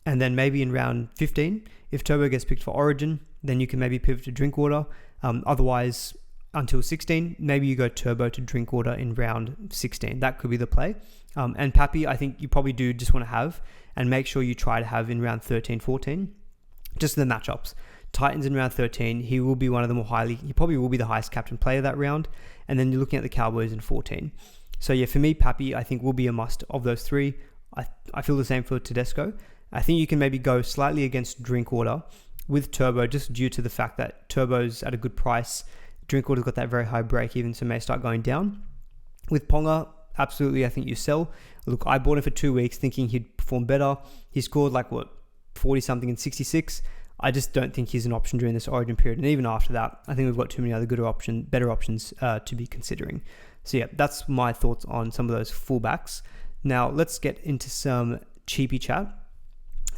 And then maybe in round 15, if Turbo gets picked for Origin, then you can maybe pivot to Drinkwater. Otherwise, until 16, maybe you go Turbo to Drinkwater in round 16. That could be the play. And Pappy, I think you probably do just want to have, and make sure you try to have in round 13, 14, just the matchups. Titans in round 13, he will be one of the he probably will be the highest captain player that round. And then you're looking at the Cowboys in 14. So yeah, for me, Pappy, I think will be a must of those three. I feel the same for Tedesco. I think you can maybe go slightly against Drinkwater with Turbo, just due to the fact that Turbo's at a good price. Drinkwater's got that very high break even, so may start going down. With Ponga, absolutely, I think you sell. Look, I bought him for 2 weeks thinking he'd perform better. He scored 40 something in 66. I just don't think he's an option during this Origin period. And even after that, I think we've got too many other better options to be considering. So yeah, that's my thoughts on some of those fullbacks. Now let's get into some cheapie chat.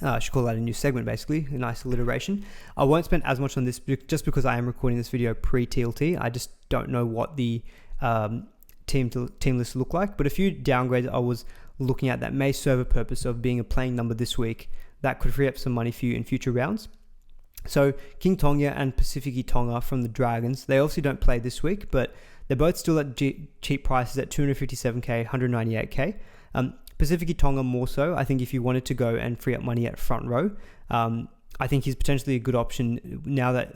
I should call that a new segment, basically, a nice alliteration. I won't spend as much on this just because I am recording this video pre-TLT. I just don't know what the team list look like. But a few downgrades I was looking at that may serve a purpose of being a playing number this week that could free up some money for you in future rounds. So King Tonga and Pacifici Tonga from the Dragons, they obviously don't play this week, but they're both still at cheap prices at 257k, 198k. Pacifici Tonga more so. I think if you wanted to go and free up money at front row, I think he's potentially a good option now that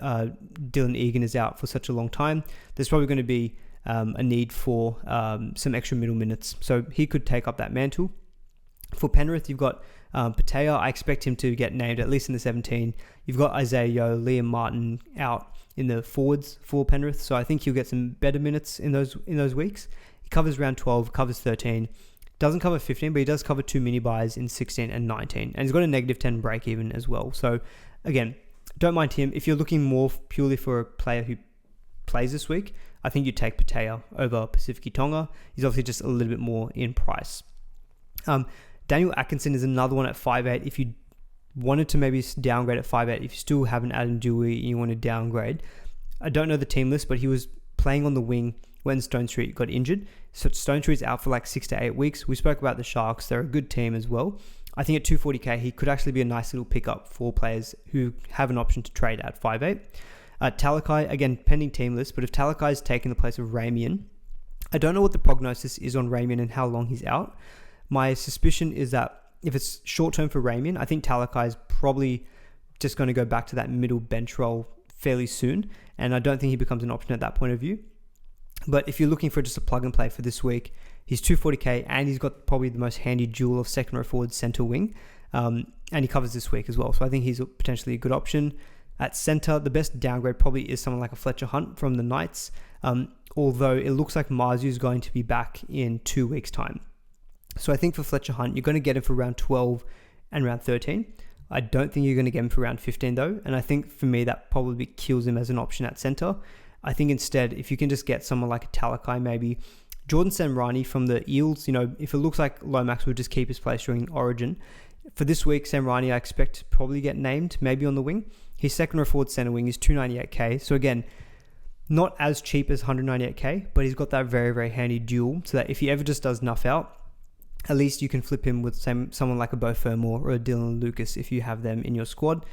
Dylan Egan is out for such a long time. There's probably going to be a need for some extra middle minutes, so he could take up that mantle. For Penrith, you've got Patea. I expect him to get named at least in the 17. You've got Isaiah Yeo, Liam Martin out in the forwards for Penrith, so I think he'll get some better minutes in those weeks. He covers round 12, covers 13, doesn't cover 15, but he does cover 2 mini buys in 16 and 19, and he's got a negative 10 break even as well. So again, don't mind him. If you're looking more purely for a player who plays this week, I think you take Patea over Pacifici Tonga. He's obviously just a little bit more in price. Daniel Atkinson is another one at 5'8". If you wanted to maybe downgrade at 5'8", if you still have an Adam Dewey and you want to downgrade, I don't know the team list, but he was playing on the wing when Stone Street got injured. So Stone Street's out for 6 to 8 weeks. We spoke about the Sharks. They're a good team as well. I think at 240k, he could actually be a nice little pickup for players who have an option to trade at 5'8". Talakai, again, pending team list, but if Talakai is taking the place of Ramian, I don't know what the prognosis is on Ramian and how long he's out. My suspicion is that if it's short-term for Ramian, I think Talakai is probably just going to go back to that middle bench role fairly soon, and I don't think he becomes an option at that point of view. But if you're looking for just a plug-and-play for this week, he's 240k, and he's got probably the most handy duel of second row forward centre wing, and he covers this week as well, so I think he's potentially a good option. At centre, the best downgrade probably is someone like a Fletcher Hunt from the Knights, although it looks like Marzu is going to be back in 2 weeks' time. So I think for Fletcher Hunt, you're going to get him for round 12 and round 13. I don't think you're going to get him for round 15 though. And I think for me, that probably kills him as an option at centre. I think instead, if you can just get someone like a Talakai, maybe Jordan Samrani from the Eels, if it looks like Lomax will just keep his place during Origin. For this week, Samrani, I expect to probably get named, maybe on the wing. His second row forward centre wing is 298k. So again, not as cheap as 198k, but he's got that very, very handy duel so that if he ever just does nuff out, at least you can flip him with someone like a Beau Fermor or a Dylan Lucas if you have them in your squad.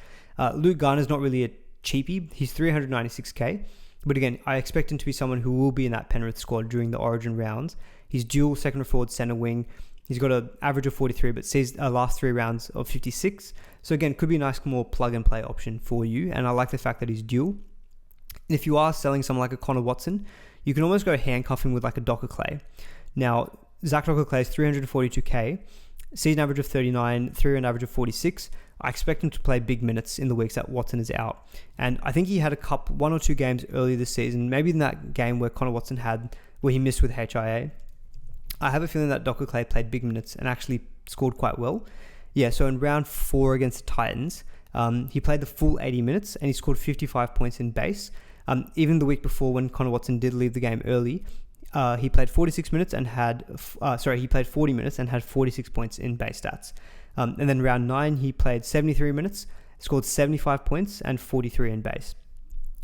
Luke Garner's not really a cheapie. He's 396k. But again, I expect him to be someone who will be in that Penrith squad during the Origin rounds. He's dual second row forward centre wing. He's got an average of 43, but sees last 3 rounds of 56. So again, could be a nice more plug-and-play option for you. And I like the fact that he's dual. And if you are selling someone like a Connor Watson, you can almost go handcuffing with like a Docker Clay. Now, Zach Docker Clay is 342k, season average of 39, 3-round average of 46. I expect him to play big minutes in the weeks that Watson is out. And I think he had 1 or 2 games earlier this season, maybe in that game where Connor Watson where he missed with HIA. I have a feeling that Docker Clay played big minutes and actually scored quite well. Yeah, so in round 4 against the Titans, he played the full 80 minutes and he scored 55 points in base. Even the week before when Connor Watson did leave the game early, he played 46 minutes and he played 40 minutes and had 46 points in base stats. And then round 9, he played 73 minutes, scored 75 points and 43 in base.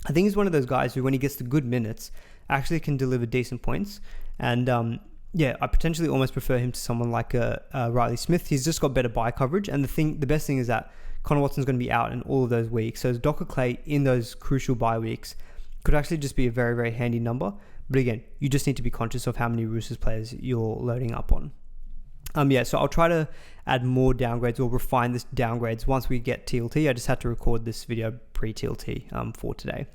I think he's one of those guys who, when he gets the good minutes, actually can deliver decent points. And I potentially almost prefer him to someone like a Riley Smith. He's just got better buy coverage. And the best thing is that Connor Watson's going to be out in all of those weeks. So Docker Clay in those crucial bye weeks could actually just be a very, very handy number. But again, you just need to be conscious of how many Roosters players you're loading up on. So I'll try to add more downgrades or refine this downgrades once we get TLT. I just had to record this video pre-TLT for today.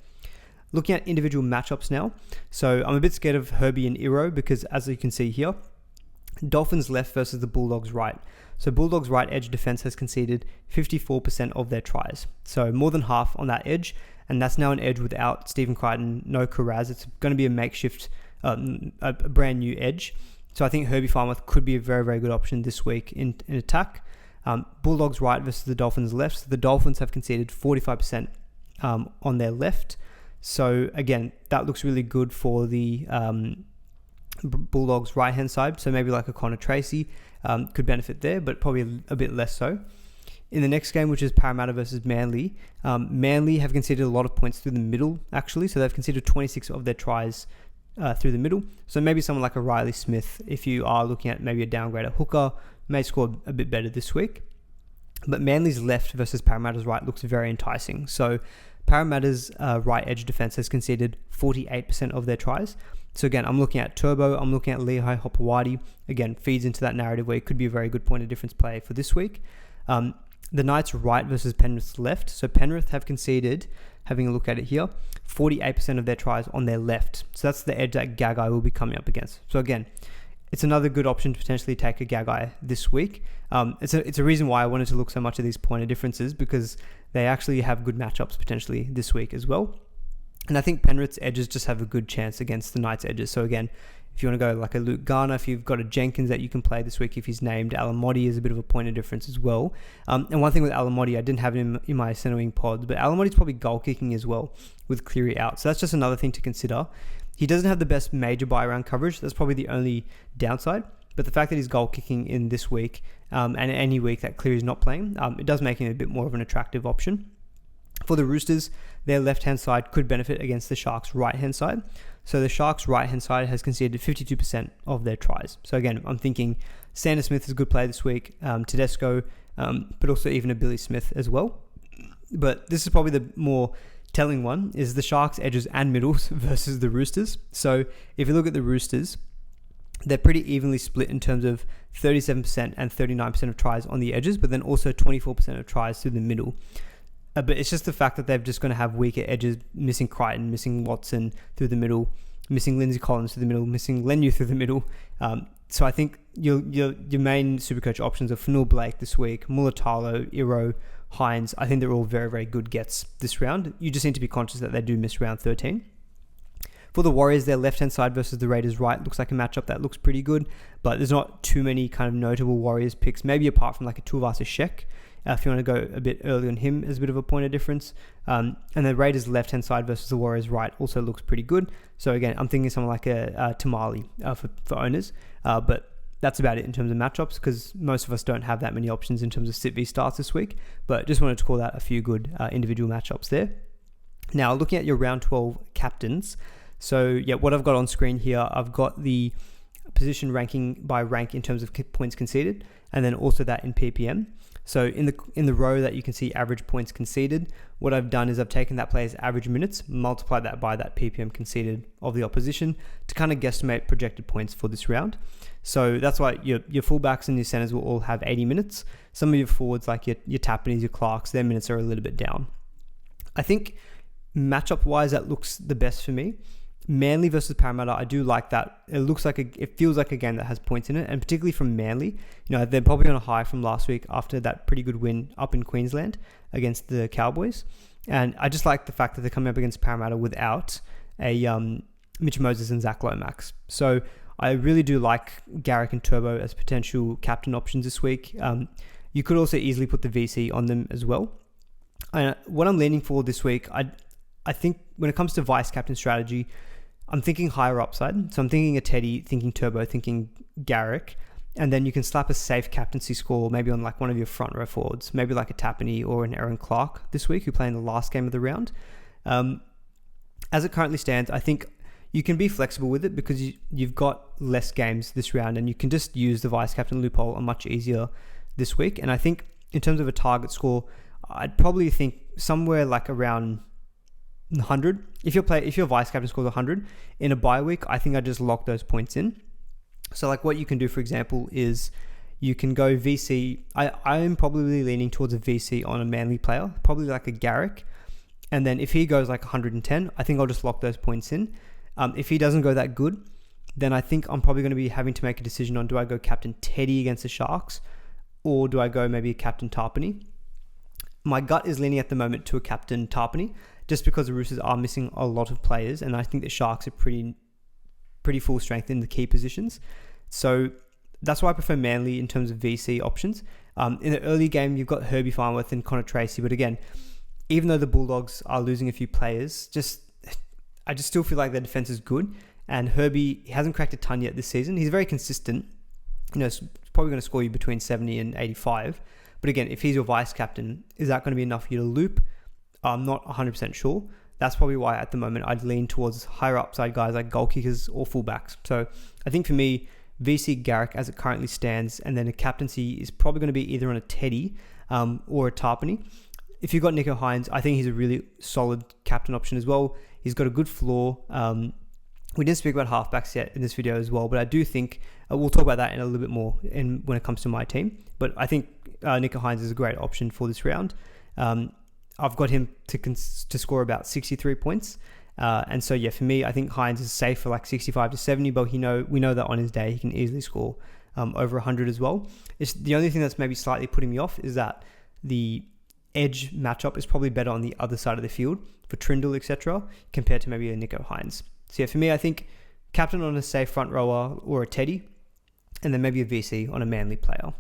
Looking at individual matchups now. So I'm a bit scared of Herbie and Iro because, as you can see here, Dolphins left versus the Bulldogs right. So Bulldogs right edge defense has conceded 54% of their tries. So more than half on that edge. And that's now an edge without Stephen Crichton, no Kiraz. It's going to be a makeshift, a brand new edge. So I think Herbie Farmworth could be a very, very good option this week in attack. Bulldogs right versus the Dolphins left. So the Dolphins have conceded 45% on their left. So again, that looks really good for the Bulldogs right-hand side. So maybe like a Connor Tracy could benefit there, but probably a bit less so. In the next game, which is Parramatta versus Manly, Manly have conceded a lot of points through the middle, actually. So they've conceded 26 of their tries through the middle. So maybe someone like a Riley Smith, if you are looking at maybe a downgrader hooker, may score a bit better this week. But Manly's left versus Parramatta's right looks very enticing. So Parramatta's right edge defense has conceded 48% of their tries. So again, I'm looking at Turbo, I'm looking at Lehigh Hopewadi. Again, feeds into that narrative where it could be a very good point of difference play for this week. The Knights right versus Penrith's left. So Penrith have conceded, having a look at it here, 48% of their tries on their left. So that's the edge that Gagai will be coming up against. So again, it's another good option to potentially take a Gagai this week. It's a reason why I wanted to look so much at these point of differences, because they actually have good matchups potentially this week as well. And I think Penrith's edges just have a good chance against the Knights' edges. So again, if you want to go like a Luke Garner, if you've got a Jenkins that you can play this week, if he's named, Alamotti is a bit of a point of difference as well. And one thing with Alamotti, I didn't have him in my center wing pods, but Alamotti's probably goal kicking as well with Cleary out. So that's just another thing to consider. He doesn't have the best major buy round coverage. That's probably the only downside. But the fact that he's goal kicking in this week and any week that Cleary's not playing, it does make him a bit more of an attractive option. For the Roosters, their left-hand side could benefit against the Sharks' right-hand side. So the Sharks' right-hand side has conceded 52% of their tries. So again, I'm thinking Sanders Smith is a good play this week, Tedesco, but also even a Billy Smith as well. But this is probably the more telling one, is the Sharks' edges and middles versus the Roosters. So if you look at the Roosters, they're pretty evenly split in terms of 37% and 39% of tries on the edges, but then also 24% of tries through the middle. But it's just the fact that they're just going to have weaker edges, missing Crichton, missing Watson through the middle, missing Lindsay Collins through the middle, missing Lenu through the middle. So I think your main Supercoach options are Fanul Blake this week, Mulatalo, Iro, Hines. I think they're all very, very good gets this round. You just need to be conscious that they do miss round 13. For the Warriors, their left-hand side versus the Raiders' right looks like a matchup that looks pretty good, but there's not too many kind of notable Warriors picks, maybe apart from like a Tuivasa-Sheck. If you want to go a bit early on him as a bit of a point of difference. And the Raiders' left-hand side versus the Warriors' right also looks pretty good. So again, I'm thinking someone like a Tamale for owners. But that's about it in terms of matchups, because most of us don't have that many options in terms of sit v starts this week. But just wanted to call out a few good individual matchups there. Now, looking at your round 12 captains. So yeah, what I've got on screen here, I've got the position ranking by rank in terms of points conceded, and then also that in PPM. So in the row that you can see average points conceded, what I've done is I've taken that player's average minutes, multiplied that by that PPM conceded of the opposition to kind of guesstimate projected points for this round. So that's why your fullbacks and your centers will all have 80 minutes. Some of your forwards, like your Tappanys, your Clarks, their minutes are a little bit down. I think matchup-wise, that looks the best for me. Manly versus Parramatta, I do like that. It feels like a game that has points in it, and particularly from Manly, they're probably on a high from last week after that pretty good win up in Queensland against the Cowboys. And I just like the fact that they're coming up against Parramatta without a Mitch Moses and Zach Lomax. So I really do like Garrick and Turbo as potential captain options this week. You could also easily put the VC on them as well. What I'm leaning for this week, I think when it comes to vice captain strategy, I'm thinking higher upside. So I'm thinking a Teddy, thinking Turbo, thinking Garrick. And then you can slap a safe captaincy score maybe on like one of your front row forwards, maybe like a Tappaney or an Aaron Clark this week who play in the last game of the round. As it currently stands, I think you can be flexible with it because you've got less games this round and you can just use the vice captain loophole much easier this week. And I think in terms of a target score, I'd probably think somewhere like around 100. If your vice captain scores 100 in a bye week, I think I just lock those points in. So like what you can do, for example, is you can go VC. I am probably leaning towards a VC on a Manly player, probably like a Garrick. And then if he goes like 110, I think I'll just lock those points in. If he doesn't go that good, then I think I'm probably going to be having to make a decision on, do I go Captain Teddy against the Sharks, or do I go maybe a Captain Tarpany? My gut is leaning at the moment to a Captain Tarpany, just because the Roosters are missing a lot of players, and I think the Sharks are pretty full strength in the key positions. So that's why I prefer Manly in terms of VC options. In the early game, you've got Herbie Farnworth and Connor Tracy, but again, even though the Bulldogs are losing a few players, I just still feel like their defense is good. And Herbie, he hasn't cracked a ton yet this season. He's very consistent. He's probably going to score you between 70 and 85. But again, if he's your vice captain, is that going to be enough for you to loop? I'm not 100% sure. That's probably why at the moment I'd lean towards higher upside guys like goal kickers or fullbacks. So I think for me, VC Garrick as it currently stands, and then a captaincy is probably going to be either on a Teddy or a Tarpany. If you've got Nico Hines, I think he's a really solid captain option as well. He's got a good floor. We didn't speak about halfbacks yet in this video as well, but I do think we'll talk about that in a little bit more when it comes to my team. But I think Nico Hines is a great option for this round. I've got him to score about 63 points. And so, yeah, for me, I think Hines is safe for like 65 to 70, but we know that on his day, he can easily score over 100 as well. The only thing that's maybe slightly putting me off is that the edge matchup is probably better on the other side of the field for Trindle, etc., compared to maybe a Nico Hines. So yeah, for me, I think captain on a safe front rower or a Teddy, and then maybe a VC on a Manly player.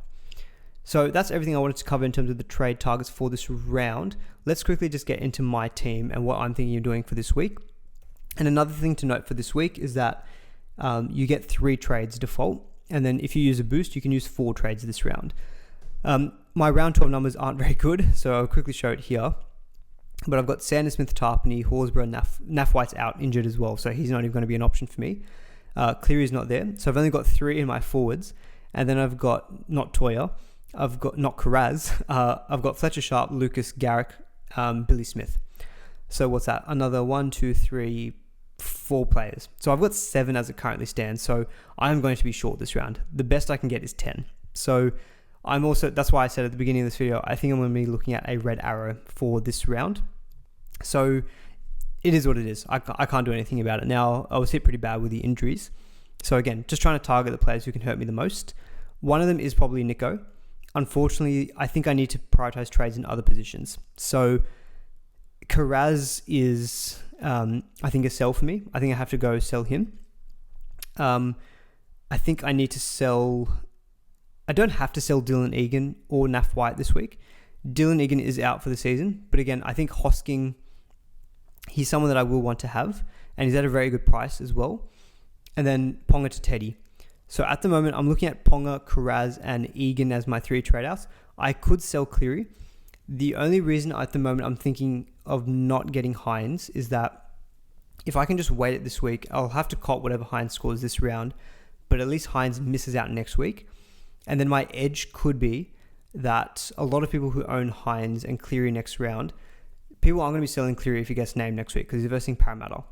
So that's everything I wanted to cover in terms of the trade targets for this round. Let's quickly just get into my team and what I'm thinking of doing for this week. And another thing to note for this week is that you get 3 trades default. And then if you use a boost, you can use 4 trades this round. My round 12 numbers aren't very good, so I'll quickly show it here. But I've got Sanders, Smith, Tarpany, Horsburgh, Naf White's out injured as well, so he's not even going to be an option for me. Cleary's not there, so I've only got 3 in my forwards. And then I've got not Toya, I've got not Kiraz, I've got Fletcher Sharp, Lucas, Garrick, Billy Smith. So what's that? Another 1, 2, 3, 4 players. So I've got 7 as it currently stands. So I'm going to be short this round. The best I can get is 10. So that's why I said at the beginning of this video, I think I'm going to be looking at a red arrow for this round. So it is what it is. I can't do anything about it. Now, I was hit pretty bad with the injuries. So again, just trying to target the players who can hurt me the most. One of them is probably Nico. Unfortunately, I think I need to prioritize trades in other positions. So Kiraz is, I think, a sell for me. I think I have to go sell him. I think I need to sell... I don't have to sell Dylan Egan or Naf White this week. Dylan Egan is out for the season. But again, I think Hosking, he's someone that I will want to have. And he's at a very good price as well. And then Ponga to Teddy. So at the moment, I'm looking at Ponga, Kiraz, and Egan as my 3 trade-outs. I could sell Cleary. The only reason at the moment I'm thinking of not getting Hines is that if I can just wait it this week, I'll have to cop whatever Hines scores this round. But at least Hines misses out next week. And then my edge could be that a lot of people who own Hines and Cleary next round, people aren't going to be selling Cleary if he gets named next week because he's versing Parramatta.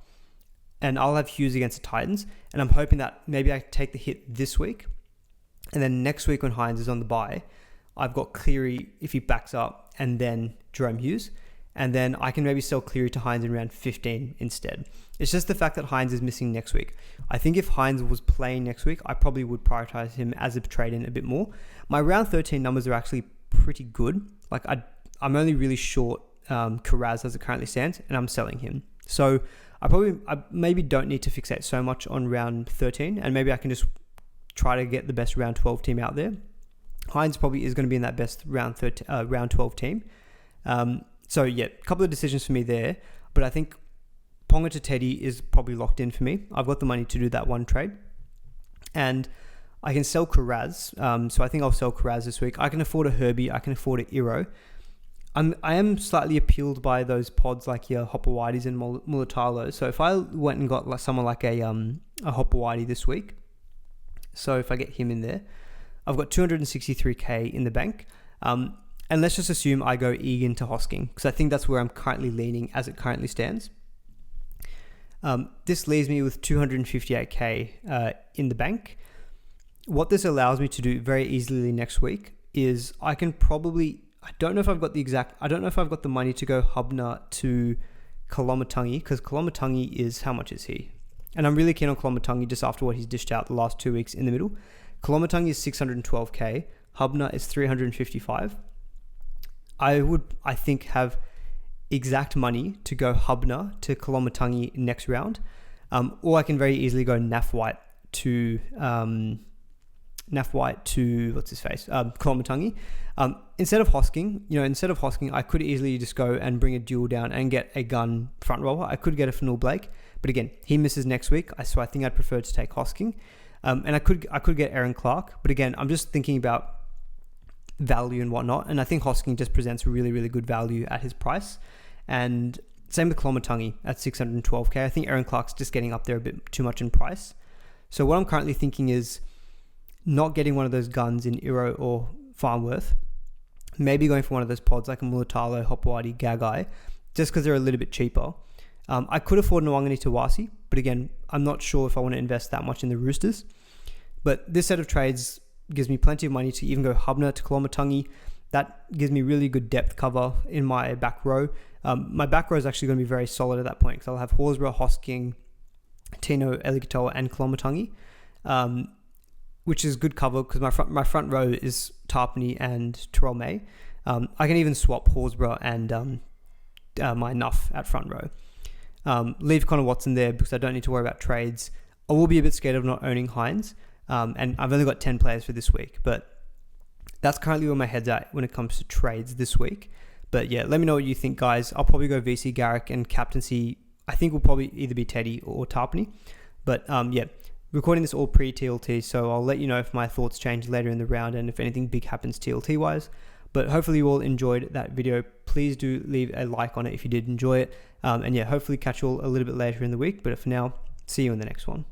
And I'll have Hughes against the Titans. And I'm hoping that maybe I take the hit this week. And then next week when Hines is on the bye, I've got Cleary if he backs up and then Jerome Hughes. And then I can maybe sell Cleary to Hines in round 15 instead. It's just the fact that Hines is missing next week. I think if Hines was playing next week, I probably would prioritize him as a trade-in a bit more. My round 13 numbers are actually pretty good. Like I'm only really short Kiraz as it currently stands, and I'm selling him. So I maybe don't need to fixate so much on round 13, and maybe I can just try to get the best round 12 team out there. Hines probably is going to be in that best round 12 team. So yeah, a couple of decisions for me there, but I think Ponga to Teddy is probably locked in for me. I've got the money to do that one trade, and I can sell Kiraz. So I think I'll sell Kiraz this week. I can afford a Herbie. I can afford a Iro. I am slightly appealed by those pods like your Hopper Whiteys and Mulatalo. So if I went and got someone like a Hopper Whitey this week, so if I get him in there, I've got 263k in the bank. And let's just assume I go Egan to Hosking, because I think that's where I'm currently leaning as it currently stands. This leaves me with 258k in the bank. what this allows me to do very easily next week is I can probably, I don't know if I've got the money to go Hubner to Kolomatangi, because Kolomatangi is, how much is he? And I'm really keen on Kolomatangi just after what he's dished out the last 2 weeks in the middle. Kolomatangi is 612k, Hubner is 355. I think, have exact money to go Hubner to Kolomatangi next round, or I can very easily go Naf White to what's his face, Kolomatangi. Instead of Hosking, I could easily just go and bring a duel down and get a gun front rower. I could get a Fanul Blake, but again, he misses next week, so I think I'd prefer to take Hosking. And I could get Aaron Clark, but again, I'm just thinking about value and whatnot, and I think Hosking just presents really, really good value at his price. And same with Kolomatangi at 612k. I think Aaron Clark's just getting up there a bit too much in price. So what I'm currently thinking is not getting one of those guns in Iro or Farnworth, maybe going for one of those pods like a Mulatalo, Hopewadi, Gagai, just because they're a little bit cheaper. I could afford Nwangani Tawasi, but again, I'm not sure if I want to invest that much in the Roosters. But this set of trades gives me plenty of money to even go Hubner to Kolomatangi. That gives me really good depth cover in my back row. My back row is actually going to be very solid at that point, because I'll have Horsburgh, Hosking, Tino, Elikatoa, and Kolomatangi, which is good cover because my front row is Tarpany and Terrell May. I can even swap Horsburgh and my Nuff at front row. Leave Connor Watson there because I don't need to worry about trades. I will be a bit scared of not owning Hines, and I've only got 10 players for this week, but that's currently where my head's at when it comes to trades this week. But yeah, let me know what you think, guys. I'll probably go VC Garrick, and captaincy I think will probably either be Teddy or Tarpany. But yeah, recording this all pre-TLT, so I'll let you know if my thoughts change later in the round and if anything big happens TLT-wise. But hopefully you all enjoyed that video. Please do leave a like on it if you did enjoy it. And yeah, hopefully catch you all a little bit later in the week. But for now, see you in the next one.